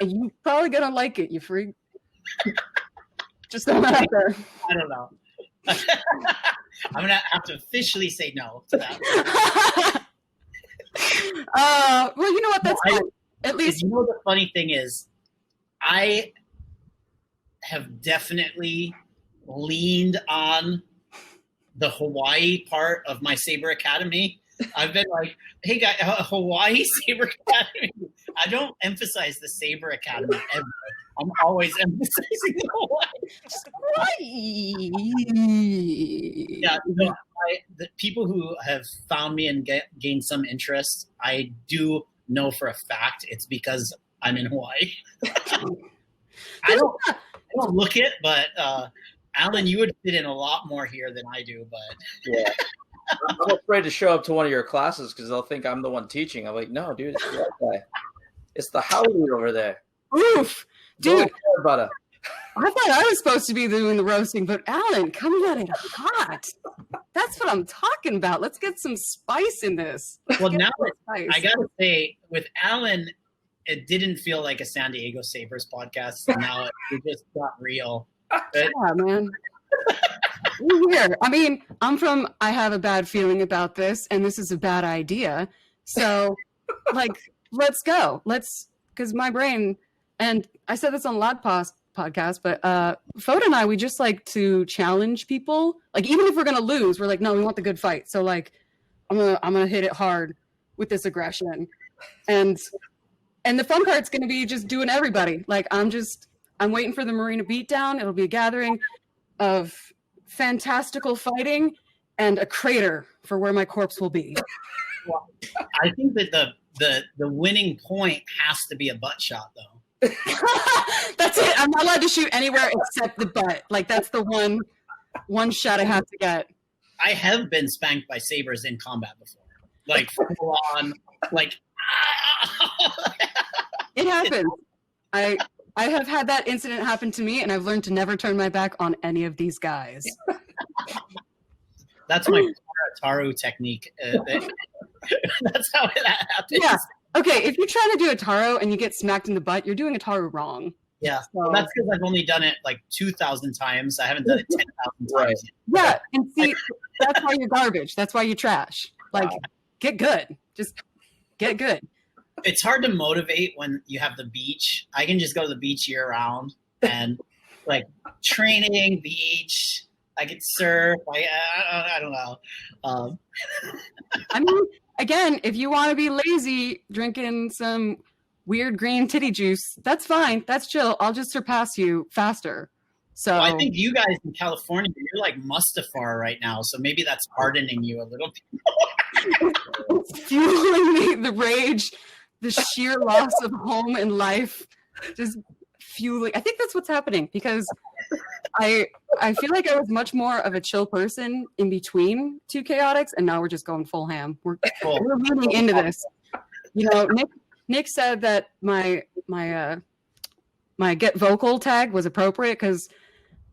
And you're probably going to like it, you freak. Just throw that out there. I don't know. I'm going to have to officially say no to that. Well, you know what? That's fine. At least. The funny thing is, I have definitely leaned on the Hawaii part of my Saber Academy. I've been like, hey, guys, Hawaii Saber Academy. I don't emphasize the Saber Academy ever. I'm always emphasizing the Hawaii. Yeah, the people who have found me and gained some interest, I do know for a fact it's because I'm in Hawaii. I don't look it, but Alan, you would fit in a lot more here than I do. But yeah, I'm afraid to show up to one of your classes because they'll think I'm the one teaching. I'm like, no, dude, it's the guy. It's the Howley over there. Oof, dude. I thought I was supposed to be doing the roasting, but Alan, coming at it hot. That's what I'm talking about. Let's get some spice in this. Well, now I gotta say, with Alan, it didn't feel like a San Diego Sabers podcast. Now it just got real. Yeah, man. Weird. I mean, I have a bad feeling about this, and this is a bad idea. So, like, let's go. Because my brain, and I said this on Lad podcast, but Foda and I, we just like to challenge people. Like, even if we're gonna lose, we're like, no, we want the good fight. So, like, I'm gonna hit it hard with this aggression, and the fun part's gonna be just doing everybody. Like, I'm waiting for the Marina beatdown. It'll be a gathering of fantastical fighting and a crater for where my corpse will be. I think that the winning point has to be a butt shot, though. That's it. I'm not allowed to shoot anywhere except the butt. Like, that's the one shot I have to get. I have been spanked by Sabers in combat before. Like, full on, like, it happens. I have had that incident happen to me, and I've learned to never turn my back on any of these guys. That's my Taru technique. That's how that happens. Yeah. Okay, if you're trying to do a Taro and you get smacked in the butt, you're doing a Taro wrong. Yeah, so that's because I've only done it like 2,000 times. I haven't done it 10,000 times. Yeah, and see, that's why you're garbage. That's why you're trash. Like, get good. Just get good. It's hard to motivate when you have the beach. I can just go to the beach year round and like training, beach. I could surf. I don't know. I mean, again, if you want to be lazy, drinking some weird green titty juice, that's fine. That's chill. I'll just surpass you faster. So I think you guys in California, you're like Mustafar right now. So maybe that's hardening you a little bit. It's fueling me, the rage, the sheer loss of home and life, just fueling. I think that's what's happening because I feel like I was much more of a chill person in between two chaotics, and now we're just going full ham. We're leaning into this. You know, Nick said that my get vocal tag was appropriate because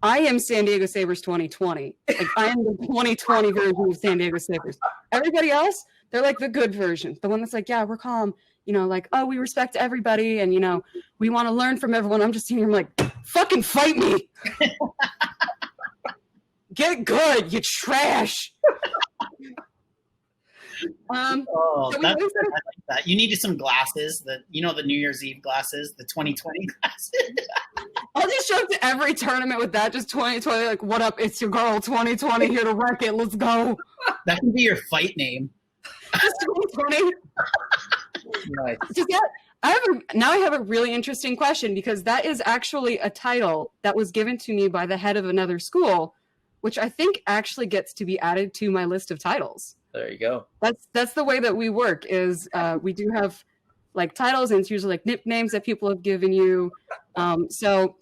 I am San Diego Sabers 2020. Like, I am the 2020 version of San Diego Sabers. Everybody else, they're like the good version, the one that's like, yeah, we're calm. You know, like, oh, we respect everybody, and you know, we want to learn from everyone. I'm just sitting here, I'm like, fucking fight me. Get good, you trash. I like that. You needed some glasses, the New Year's Eve glasses, the 2020 glasses. I'll just show up to every tournament with that, just 2020, like, what up, it's your girl, 2020, here to wreck it, let's go. That can be your fight name. Just 2020. Nice. I have a really interesting question, because that is actually a title that was given to me by the head of another school, which I think actually gets to be added to my list of titles. There you go. That's the way that we work, is we do have like titles, and it's usually like nicknames that people have given you. So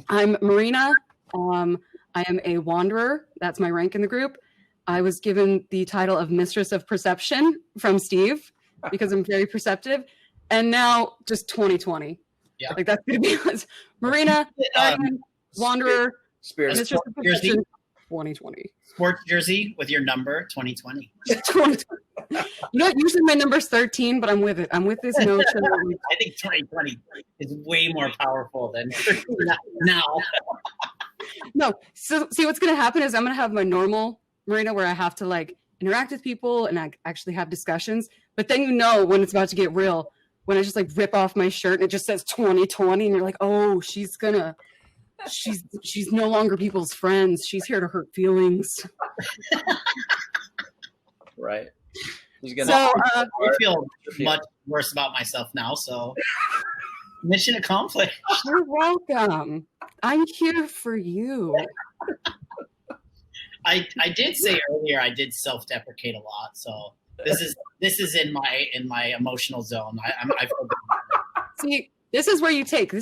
I'm Marina. I am a wanderer. That's my rank in the group. I was given the title of Mistress of Perception from Steve because I'm very perceptive. And now just 2020. Yeah. Like, that's going to be Marina, wanderer, Spirit. Mistress of Perception 2020. Sports jersey with your number 2020. 2020. You know what? Usually my number's 13, but I'm with it. I'm with this notion. I think 2020 is way more powerful than now. No. So see, what's going to happen is I'm going to have my normal Marina where I have to like interact with people and I actually have discussions. But then, you know, when it's about to get real, when I just like rip off my shirt and it just says 2020 and you're like, oh, she's no longer people's friends. She's here to hurt feelings. Right. I feel much worse about myself now, so mission accomplished. You're welcome. I'm here for you. I did say earlier I did self-deprecate a lot, so this is in my emotional zone. I feel good. See, this is where you take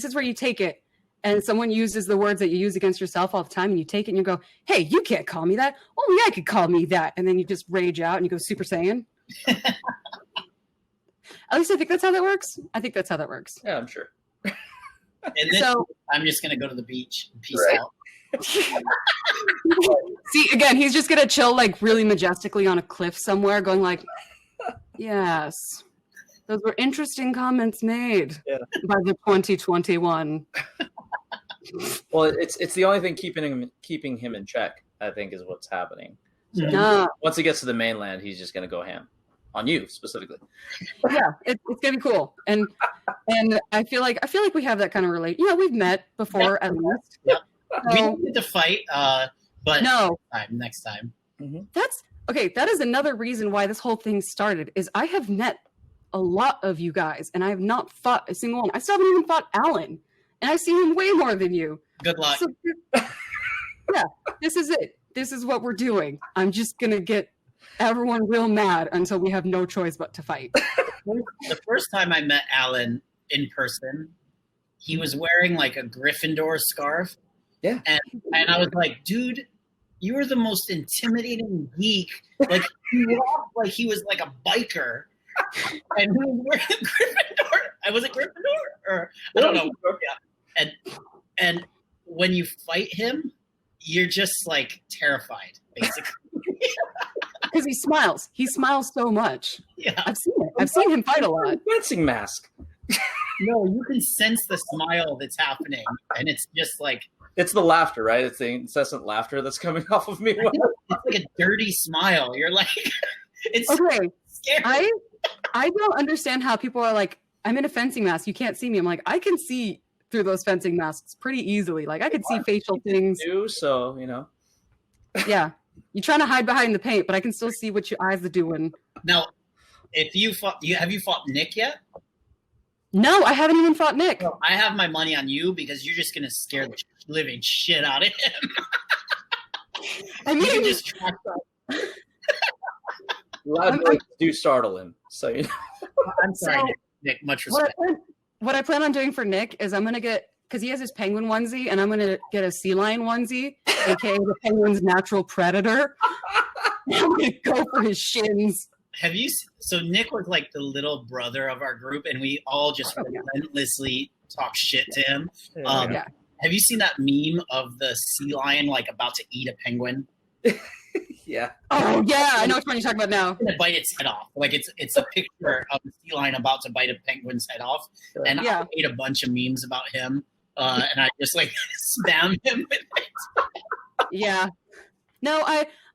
it. And someone uses the words that you use against yourself all the time, and you take it and you go, hey, you can't call me that. Only I could call me that. And then you just rage out and you go Super Saiyan. At least I think that's how that works. Yeah, I'm sure. And then I'm just going to go to the beach and peace out. See, again, he's just going to chill like really majestically on a cliff somewhere going like, yes, those were interesting comments made by the 2021. Well, it's the only thing keeping him in check. I think is what's happening. So Nah. once he gets to the mainland, he's just gonna go ham on you specifically. Yeah, it's gonna be cool, and I feel like we have that kind of relate. Yeah, we've met before at least. Yep. We So, didn't get to fight, but no, next time. that's okay. That is another reason why this whole thing started. Is I have met a lot of you guys, and I have not fought a single one. I still haven't even fought Alan, and I've seen him way more than you. Good luck. So, yeah, this is it. This is what we're doing. I'm just gonna get everyone real mad until we have no choice but to fight. The first time I met Alan in person, he was wearing like a Gryffindor scarf. Yeah. And I was like, dude, you are the most intimidating geek. Like he walked like he was like a biker. And he was wearing a Gryffindor. Was it Gryffindor? Or I don't know. Yeah. And when you fight him, you're just like terrified, basically. Because he smiles. He smiles so much. Yeah. I've seen it. I've seen him fight a lot. Fencing mask. No, you can sense the smile that's happening, and it's just like It's the laughter, right? It's the incessant laughter that's coming off of me. it's like a dirty smile. You're like, it's Okay, scary. I don't understand how people are like, I'm in a fencing mask. You can't see me. I'm like, I can see through those fencing masks pretty easily. Like I could see facial things. So, you know. Yeah. You're trying to hide behind the paint, but I can still see what your eyes are doing. Now, if you fought, have you fought Nick yet? No, I haven't even fought Nick. No, I have my money on you because you're just gonna scare the living shit out of him. I You can mean, just track that. Loud voices do startle him. So, you know. I'm sorry, So, Nick. Much what respect. I plan on doing for Nick is I'm going to get, because he has his penguin onesie, and I'm going to get a sea lion onesie, aka the penguin's natural predator. I'm going to go for his shins. Have you? So Nick was like the little brother of our group, and we all just relentlessly talk shit to him. Yeah. Have you seen that meme of the sea lion like about to eat a penguin? Yeah. Oh, yeah. I know which one you're talking about now. Gonna bite its head off. Like it's a picture of the sea lion about to bite a penguin's head off. And Yeah. I made a bunch of memes about him, and I just like spam him with it. Yeah. No,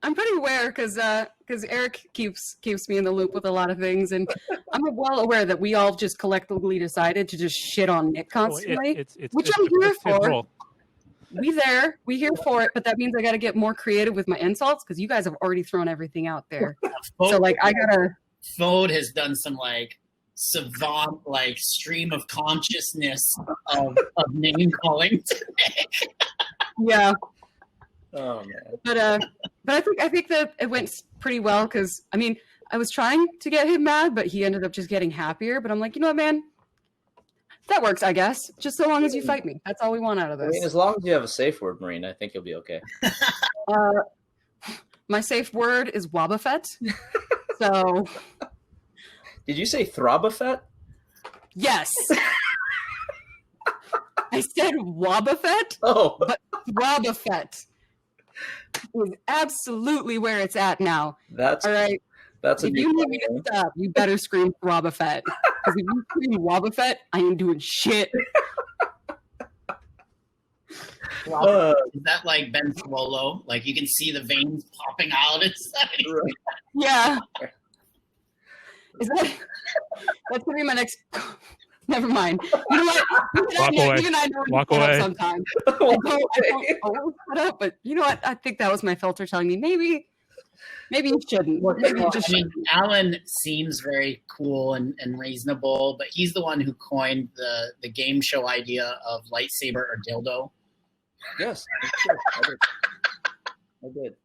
I'm pretty aware because Eric keeps me in the loop with a lot of things, and I'm well aware that we all just collectively decided to just shit on Nick constantly, which I'm here for. We here for it, but that means I got to get more creative with my insults because you guys have already thrown everything out there. So like I gotta. Fode has done some like savant like stream of consciousness of name calling to Nick. Yeah. Oh man. But I think that it went pretty well because I mean I was trying to get him mad, but he ended up just getting happier. But I'm like, you know what, man, that works, I guess. Just so long as you fight me, that's all we want out of I this. mean, as long as you have a safe word, Marine, I think you'll be okay. My safe word is Wobbuffet. So Did you say Throbbuffet? yes, I said Wobbuffet, Oh, but Wobbuffet is absolutely where it's at now. that's All right. that's a If new you need me one. to stop, you better scream Wobbuffet. Because if you scream Wobbuffet, I ain't doing shit. Is that like Ben Swallow? Like you can see the veins popping out inside. Right. Yeah. Is that's gonna be my next never mind. You know what? Even I know Walk when to shut away. up sometimes. I don't always shut up, but you know what? I think that was my filter telling me maybe you shouldn't. Maybe you just I mean, shouldn't. Alan seems very cool and reasonable, but he's the one who coined the game show idea of lightsaber or dildo. Yes, sure. I did.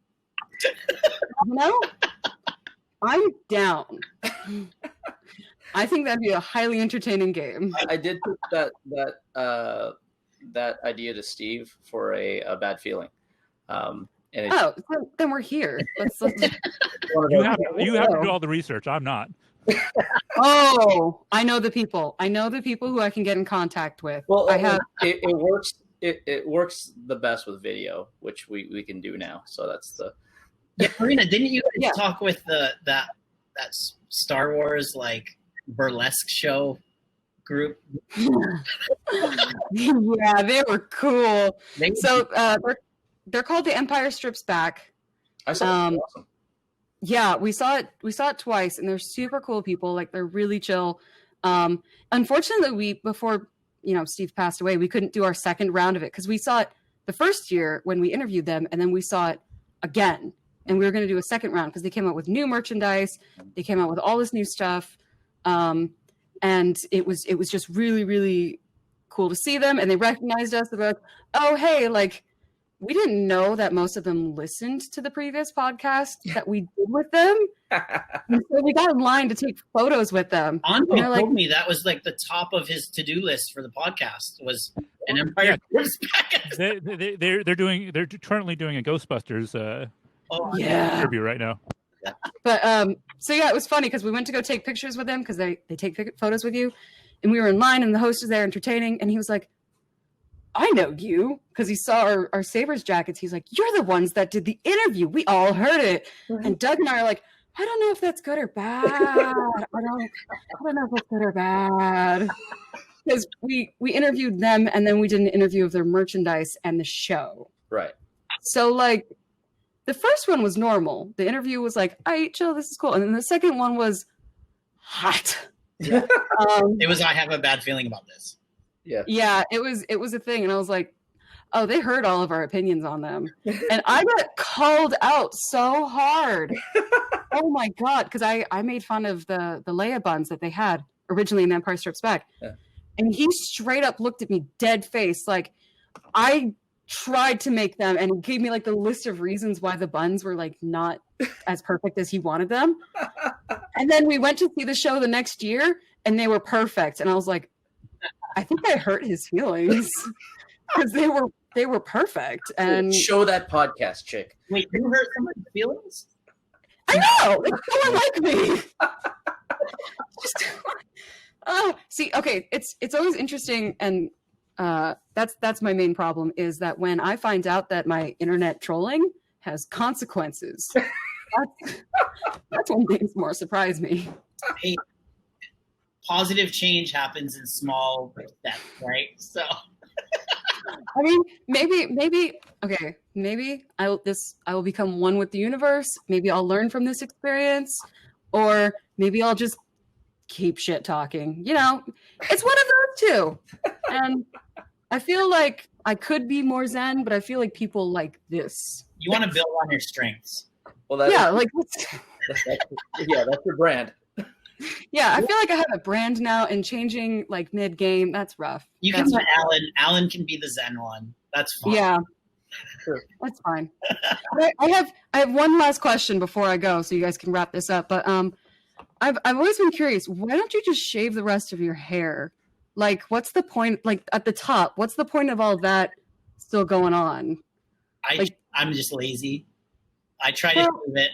You know? I'm down. I think that'd be a highly entertaining game. I did put that idea to Steve for a bad feeling. And it, Oh, then we're here. Let's You have to do all the research. I'm not. Oh, I know the people. I know the people who I can get in contact with. well, I have. it works. It works the best with video, which we can do now. So that's the Yeah, Marina, didn't you guys Yeah. talk with that Star Wars like burlesque show group? Yeah, they were cool. They So they're called The Empire Strips Back. I saw it. Awesome. Yeah, we saw it twice, and they're super cool people. Like, they're really chill. Unfortunately, before Steve passed away, we couldn't do our second round of it because we saw it the first year when we interviewed them, and then we saw it again, and we were going to do a second round because they came out with new merchandise, they came out with all this new stuff, and it was just really, really cool to see them, and they recognized us. They're like, oh, hey, like, we didn't know that most of them listened to the previous podcast that we did with them. And so we got in line to take photos with them. Andre told me that was like the top of his to-do list for the podcast was an Empire Strips Back. They're currently doing a Ghostbusters interview right now. But so yeah, it was funny because we went to go take pictures with them because they take photos with you, and we were in line and the host was there entertaining, and he was like, I know you, because he saw our Sabers jackets. He's like, you're the ones that did the interview. We all heard it. Mm-hmm. And Doug and I are like, I don't know if that's good or bad. I don't know if it's good or bad. Because we interviewed them, and then we did an interview of their merchandise and the show. Right. So, like, the first one was normal. The interview was like, all right, chill, this is cool. And then the second one was hot. Yeah. It was, I have a bad feeling about this. Yeah, it was a thing, and I was like, oh, they heard all of our opinions on them, and I got called out so hard. Oh my god, because I made fun of the Leia buns that they had originally in The Empire Strips Back, and he straight up looked at me dead face, like I tried to make them, and he gave me like the list of reasons why the buns were like not as perfect as he wanted them, and then we went to see the show the next year, and they were perfect, and I was like, I think I hurt his feelings because they were perfect. And show that podcast, chick. Wait, you hurt someone's feelings? I know. It's someone like me. See, okay, it's always interesting, and that's my main problem is that when I find out that my internet trolling has consequences, that's when things more surprise me. Hey, positive change happens in small steps, right? So, I mean, maybe I will become one with the universe. Maybe I'll learn from this experience, or maybe I'll just keep shit talking. It's one of those two. And I feel like I could be more zen, but I feel like people like this. You want to build on your strengths. Well, that's your brand. Yeah, I feel like I have a brand now, and changing like mid game, that's rough. You can let Alan. Alan can be the Zen one. That's fine. Yeah, sure. That's fine. I have one last question before I go, so you guys can wrap this up. But I've always been curious. Why don't you just shave the rest of your hair? Like, what's the point? Like at the top, what's the point of all that still going on? I'm just lazy. I try to do it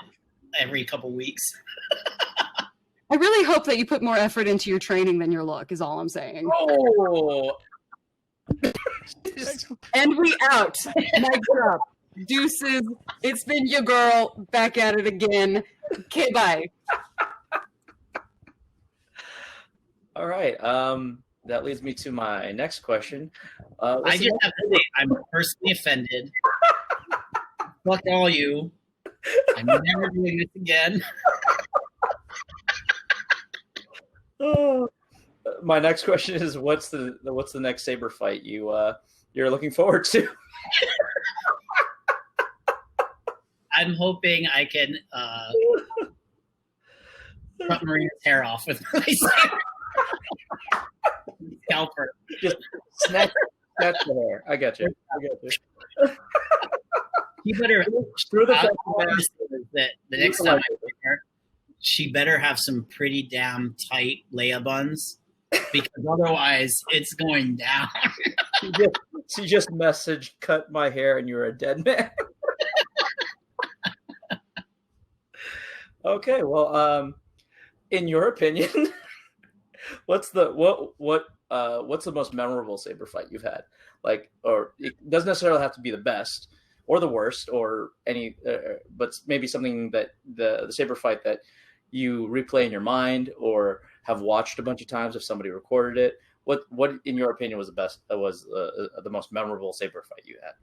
every couple weeks. I really hope that you put more effort into your training than your look, is all I'm saying. Oh. And we out. Mic drop. Deuces. It's been your girl. Back at it again. Okay, bye. All right. That leads me to my next question. I just have to say, I'm personally offended. Fuck all you. I'm never doing this again. My next question is, what's the next Saber fight you're looking forward to? I'm hoping I can cut Marina's hair off with my scalper. Just snatch the hair. I got you. You better screw the next time I see her. She better have some pretty damn tight Leia buns, because otherwise it's going down. She just messaged, cut my hair and you're a dead man. Okay, well, in your opinion, what's the most memorable Saber fight you've had? Like, or it doesn't necessarily have to be the best or the worst or any, but maybe something that the Saber fight that you replay in your mind or have watched a bunch of times if somebody recorded it. What in your opinion was the best? Was the most memorable Saber fight you had?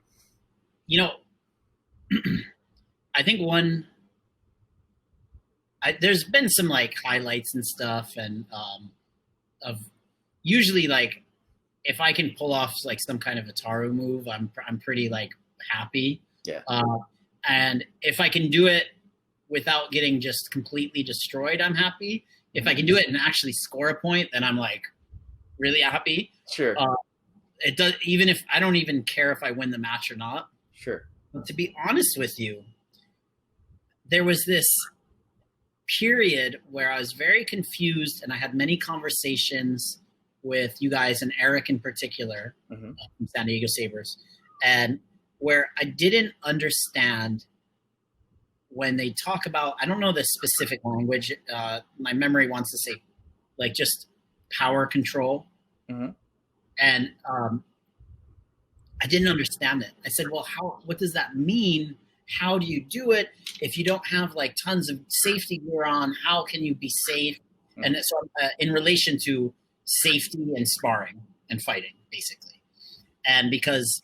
I think there's been some like highlights and stuff, and of usually like if I can pull off like some kind of a Taru move, I'm pretty like happy. Yeah. And if I can do it without getting just completely destroyed, I'm happy. If I can do it and actually score a point, then I'm like really happy. Sure. It does, even if I don't even care if I win the match or not. Sure. But to be honest with you, there was this period where I was very confused, and I had many conversations with you guys and Eric in particular from San Diego Sabers, and where I didn't understand when they talk about, I don't know the specific language, my memory wants to say like just power control. And I didn't understand it. I said, well, what does that mean? How do you do it? If you don't have like tons of safety gear on, how can you be safe? And so in relation to safety and sparring and fighting, basically. And because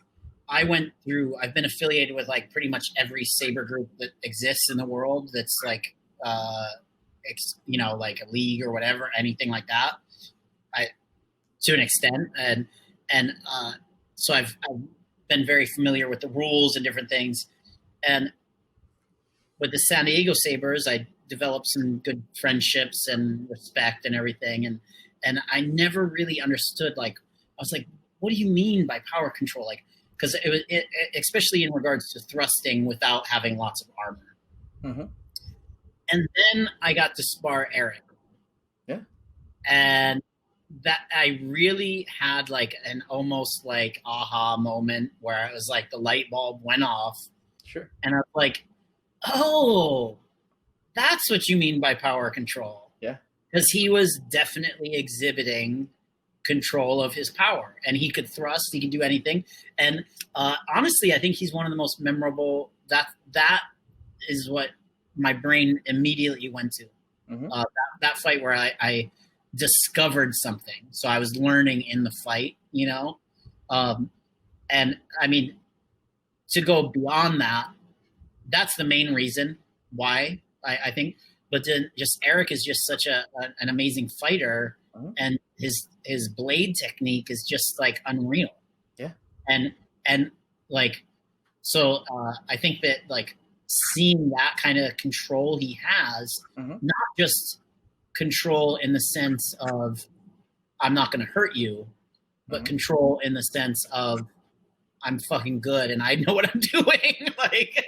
I've been affiliated with like pretty much every Saber group that exists in the world that's like, like a league or whatever, anything like that, to an extent. And so I've been very familiar with the rules and different things. And with the San Diego Sabers, I developed some good friendships and respect and everything. And I never really understood, like, I was like, what do you mean by power control? Like, because it especially in regards to thrusting without having lots of armor. And then I got to spar Eric. Yeah. And that I really had like an almost like aha moment where I was like, the light bulb went off. Sure. And I was like, oh, that's what you mean by power control. Yeah. Because he was definitely exhibiting control of his power, and he could thrust, he could do anything. And honestly, I think he's one of the most memorable. That is what my brain immediately went to. That fight where I discovered something. So I was learning in the fight, and I mean, to go beyond that, that's the main reason why I think. But then just Eric is just such an amazing fighter, and his blade technique is just like unreal. Yeah. And like, so I think that like seeing that kind of control he has, not just control in the sense of I'm not going to hurt you, but control in the sense of I'm fucking good and I know what I'm doing. Like,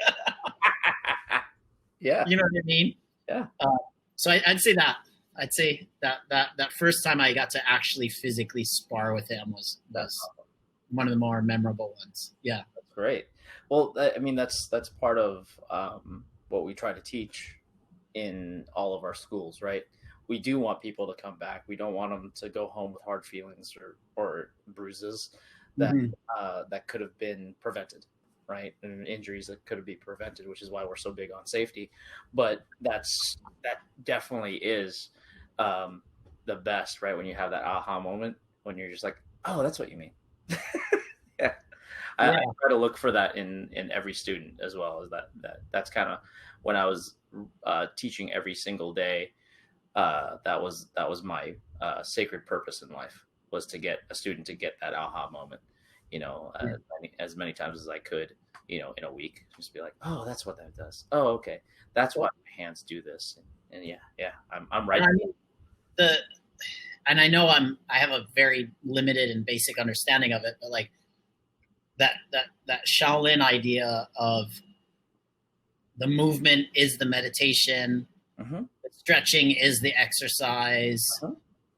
yeah, you know what I mean? Yeah. So I'd say that first time I got to actually physically spar with him was one of the more memorable ones. Yeah. That's great. Well, I mean, that's part of what we try to teach in all of our schools, right? We do want people to come back. We don't want them to go home with hard feelings or bruises that that could have been prevented, right? And injuries that could have been prevented, which is why we're so big on safety. But that definitely is the best, right? When you have that aha moment, when you're just like, oh, that's what you mean. Yeah. I try to look for that in every student as well. As that's kind of when I was teaching every single day. That was my sacred purpose in life, was to get a student to get that aha moment, as many times as I could, in a week. Just be like, oh, that's what that does. Oh, okay, that's why my hands do this. And yeah, I'm right. And I know I have a very limited and basic understanding of it, but like that Shaolin idea of the movement is the meditation. The stretching is the exercise.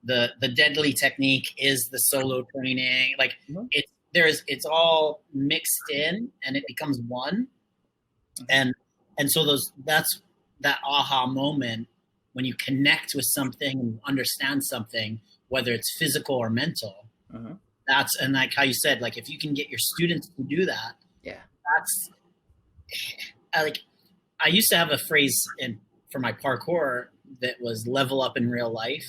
The deadly technique is the solo training. Like it's all mixed in and it becomes one. And so that's that aha moment when you connect with something and understand something, whether it's physical or mental. And like how you said, like if you can get your students to do that, that's like I used to have a phrase for my parkour that was level up in real life.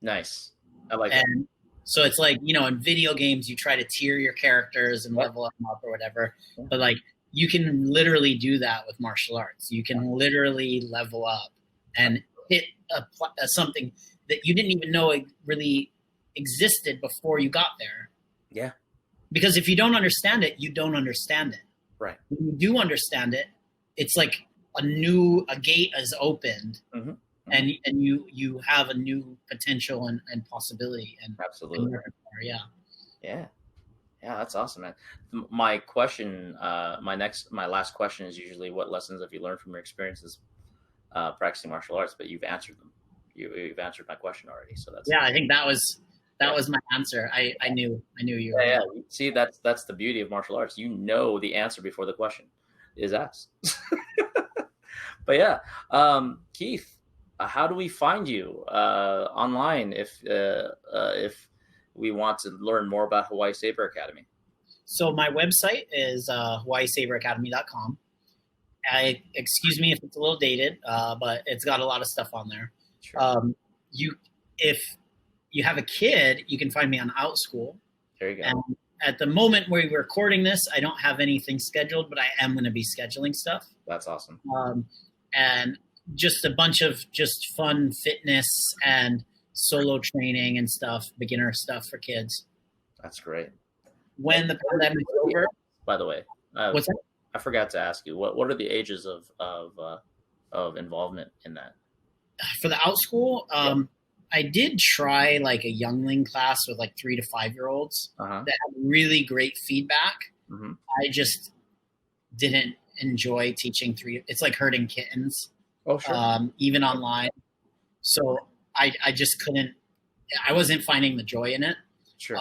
Nice. I like that. And so it's like, in video games, you try to tier your characters and level them up or whatever. But like you can literally do that with martial arts. You can literally level up and hit something that you didn't even know it really existed before you got there. Yeah. Because if you don't understand it, you don't understand it. Right. When you do understand it, it's like a gate is opened, Mm-hmm. and you have a new potential and possibility. And Absolutely. Yeah. Yeah. Yeah, that's awesome, man. My question, my last question is usually, what lessons have you learned from your experiences practicing martial arts? But you've answered them. You've answered my question already. So that's I think that was my answer. I knew you. Yeah. See, that's the beauty of martial arts. You know the answer before the question is asked. But yeah, Keith, how do we find you online if we want to learn more about Hawaii Saber Academy? So my website is hawaiisaberacademy.com. Excuse me if it's a little dated, but it's got a lot of stuff on there. Sure. If you have a kid, you can find me on OutSchool. There you go. And at the moment where we're recording this, I don't have anything scheduled, but I am going to be scheduling stuff. That's awesome. And just a bunch of just fun fitness and solo training and stuff, beginner stuff for kids. That's great. When the pandemic's over, by the way, what's that? I forgot to ask you, what are the ages of involvement in that? For the OutSchool, I did try like a youngling class with like 3 to 5 year olds that had really great feedback. Mm-hmm. I just didn't enjoy teaching it's like herding kittens. Oh, sure. Even online. So I just couldn't, I wasn't finding the joy in it. Sure.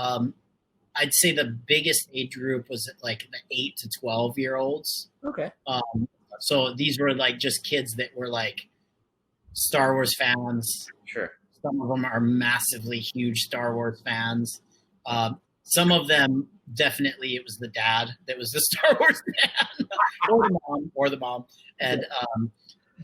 I'd say the biggest age group was like the 8 to 12 year olds. Okay. So these were like just kids that were like Star Wars fans. Sure. Some of them are massively huge Star Wars fans. Some of them, definitely, it was the dad that was the Star Wars fan, or the mom. And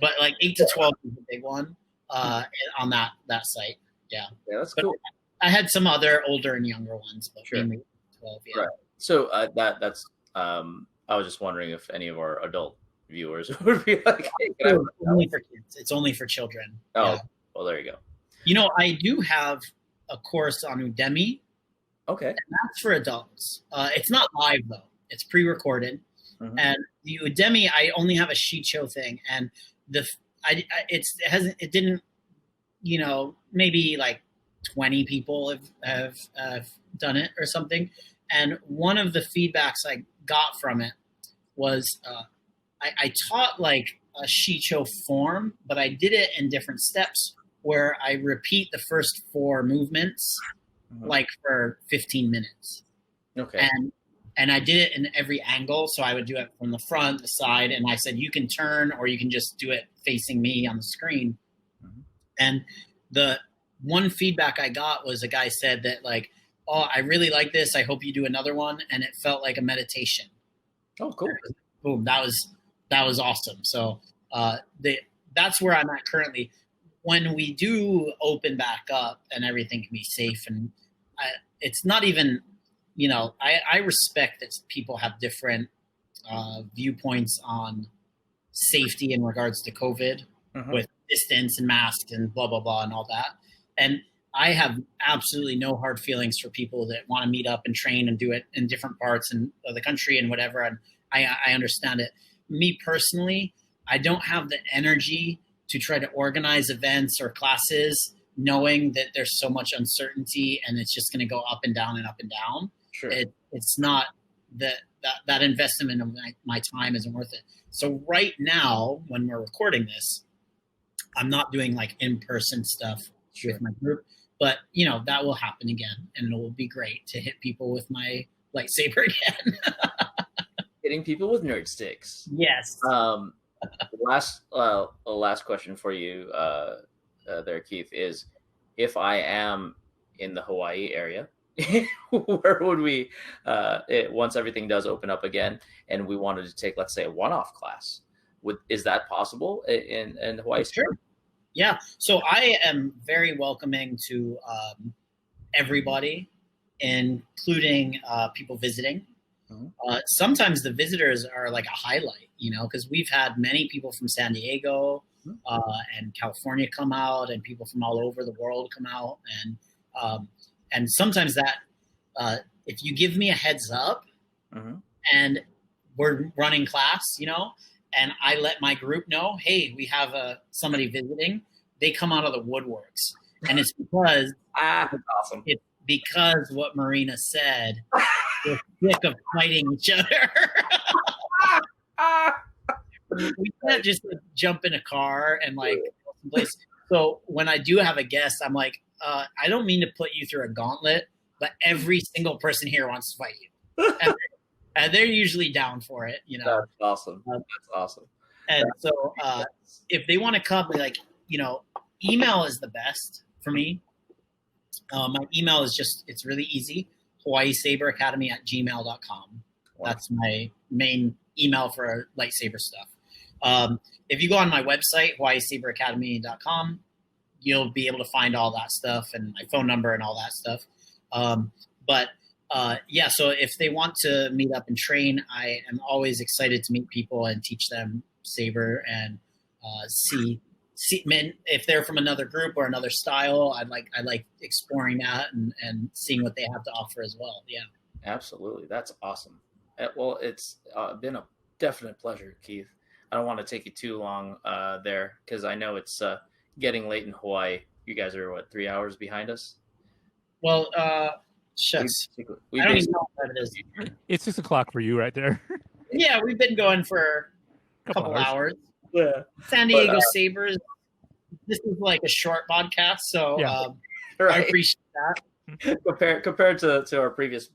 but like 8 to 12 was the big one on that site. Yeah. Yeah, that's but cool. I had some other older and younger ones, but sure. mainly 12. Yeah. Right. So that's I was just wondering if any of our adult viewers would be like, hey, it's only for kids. It's only for children. Oh, yeah. Well, there you go. You know, I do have a course on Udemy. Okay. And that's for adults. It's not live though. It's pre-recorded. Mm-hmm. And the Udemy, I only have a Shicho thing, and it didn't, you know, maybe like 20 people have done it or something. And one of the feedbacks I got from it was I taught like a Shicho form, but I did it in different steps where I repeat the first 4 movements like for 15 minutes. Okay. And I did it in every angle. So I would do it from the front, the side, and I said, you can turn or you can just do it facing me on the screen. Mm-hmm. And the one feedback I got was a guy said that like, oh, I really like this. I hope you do another one. And it felt like a meditation. Oh, cool. Boom. That was awesome. So that's where I'm at currently. When we do open back up and everything can be safe, and it's not even, you know, I respect that people have different viewpoints on safety in regards to COVID with distance and masks and blah, blah, blah and all that. And I have absolutely no hard feelings for people that want to meet up and train and do it in different parts of the country and whatever. And I understand it. Me personally, I don't have the energy to try to organize events or classes knowing that there's so much uncertainty and it's just going to go up and down and up and down. Sure. It's not that investment of my time isn't worth it. So right now, when we're recording this, I'm not doing like in-person stuff with my group, but you know, that will happen again and it will be great to hit people with my lightsaber again. Hitting people with nerd sticks. Yes. Last question for you there, Keith, is if I am in the Hawaii area, where would we, once everything does open up again and we wanted to take, let's say, a one-off class, is that possible in Hawaii? Sure. Yeah. So I am very welcoming to everybody, including people visiting. Sometimes the visitors are like a highlight, because we've had many people from San Diego and California come out, and people from all over the world come out, and sometimes that if you give me a heads up and we're running class, and I let my group know, hey, we have somebody visiting, they come out of the woodworks, and it's because awesome. It's because what Marina said. We're sick of fighting each other. We can't just jump in a car and someplace. So when I do have a guest, I'm like, I don't mean to put you through a gauntlet, but every single person here wants to fight you, and they're usually down for it. That's awesome. That's awesome. And so if they want to come, email is the best for me. My email is it's really easy. HawaiiSaberAcademy@gmail.com. That's my main email for lightsaber stuff. If you go on my website, HawaiiSaberAcademy.com, you'll be able to find all that stuff and my phone number and all that stuff. So if they want to meet up and train, I am always excited to meet people and teach them Saber and see if they're from another group or another style. I like exploring that and seeing what they have to offer as well. Yeah, absolutely. That's awesome. Well, it's been a definite pleasure, Keith. I don't want to take you too long there because I know it's getting late in Hawaii. You guys are 3 hours behind us? Well, shucks. I don't even know what it is. It's 6 o'clock for you right there. Yeah, we've been going for a couple hours. Yeah. San Diego Sabers. This is like a short podcast, so I appreciate that. Compared to our previous.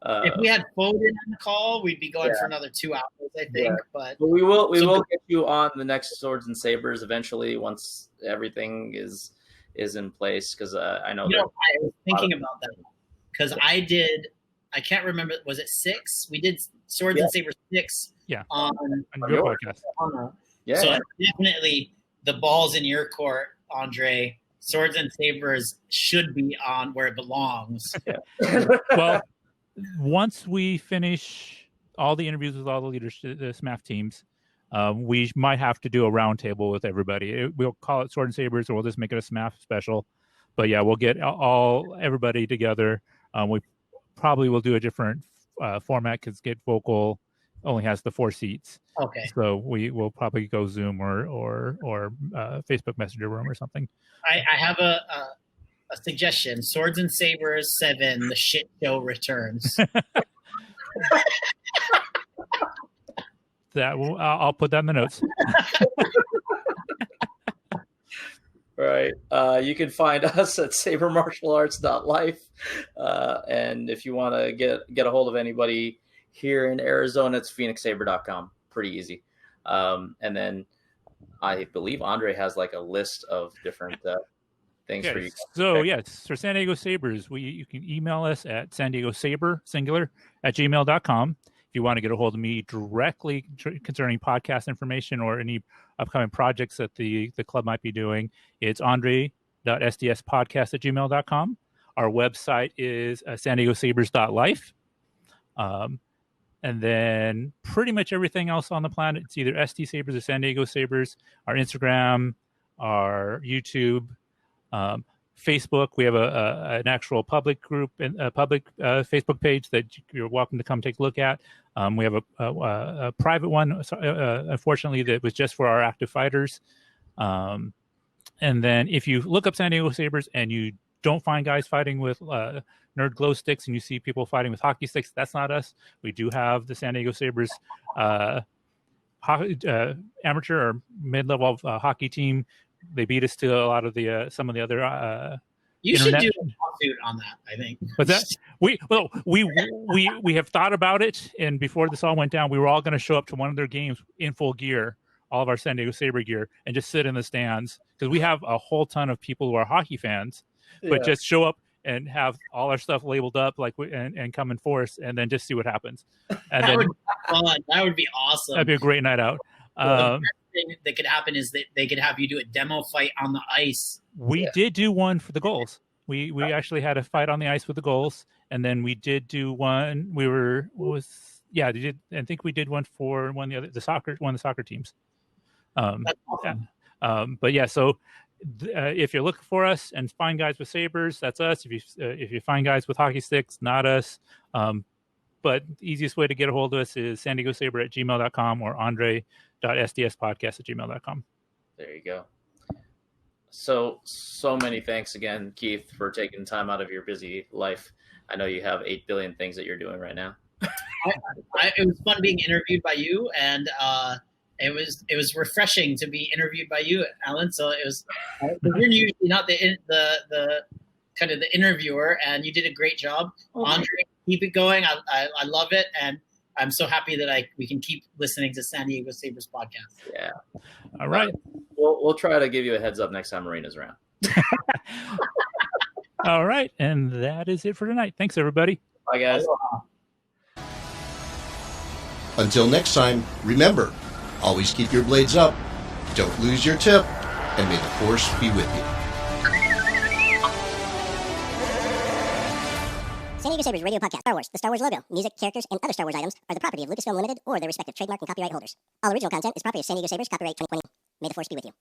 If we had Foden on the call, we'd be going for another 2 hours, I think. Yeah. But we will get you on the next Swords and Sabers eventually once everything is in place. Because I know. I was thinking about that because I can't remember. Was it 6? We did Swords and Sabers 6. Yeah. On your podcast. Yeah. So definitely the ball's in your court, Andre. Swords and Sabers should be on where it belongs. Yeah. Well, once we finish all the interviews with all the leadership, the SMAF teams, we might have to do a roundtable with everybody. We'll call it Sword and Sabers, or we'll just make it a SMAF special. But yeah, we'll get everybody together. We probably will do a different format because Get Vocal only has the 4 seats. Okay. So we will probably go Zoom or Facebook Messenger room or something. I have a suggestion. Swords and Sabers 7, the shit show returns. I'll put that in the notes. Right. You can find us at sabermartialarts.life. And if you want to get a hold of anybody here in Arizona, it's phoenixsaber.com. Pretty easy. And then I believe Andre has like a list of different things for you. So yes, for San Diego Sabers, you can email us at San Diego Saber singular @gmail.com. If you want to get a hold of me directly concerning podcast information or any upcoming projects that the club might be doing, it's andre.sdspodcast@gmail.com. Our website is sandiegosabers.life. And then pretty much everything else on the planet, it's either ST Sabers or San Diego Sabers. Our Instagram, our YouTube, Facebook. We have an actual public group and a public Facebook page that you're welcome to come take a look at. We have a private one, unfortunately, that was just for our active fighters. And then if you look up San Diego Sabers and you don't find guys fighting with nerd glow sticks and you see people fighting with hockey sticks, that's not us. We do have the San Diego Sabers amateur or mid-level hockey team. They beat us to a lot of the some of the other. You should do a lawsuit on that, I think. But that we have thought about it, and before this all went down, we were all going to show up to one of their games in full gear, all of our San Diego Saber gear, and just sit in the stands because we have a whole ton of people who are hockey fans, but just show up and have all our stuff labeled up and come in force, and then just see what happens. And that would be fun. That would be awesome. That'd be a great night out. The best thing that could happen is that they could have you do a demo fight on the ice. We did do one for the goals. We actually had a fight on the ice with the goals, and then we did do one. I think we did one for one of the soccer teams. That's awesome. But yeah, so if you're looking for us and find guys with sabers, that's us. If you find guys with hockey sticks, not us. But the easiest way to get a hold of us is sandiegosaber@gmail.com or andre.sdspodcast@gmail.com. There you go. So many thanks again, Keith, for taking time out of your busy life. I know you have 8 billion things that you're doing right now. It was fun being interviewed by you, and it was refreshing to be interviewed by you, Alan. So it was. You're usually not the kind of the interviewer, and you did a great job. Andre, keep it going. I love it, and I'm so happy that we can keep listening to San Diego Sabers podcast. Yeah. All right. We'll try to give you a heads up next time Marina's around. All right, and that is it for tonight. Thanks, everybody. Bye, guys. Until next time, remember, always keep your blades up, don't lose your tip, and may the force be with you. San Diego Sabers Radio Podcast. Star Wars. The Star Wars logo, music, characters, and other Star Wars items are the property of Lucasfilm Limited or their respective trademark and copyright holders. All original content is property of San Diego Sabers, copyright 2020. May the force be with you.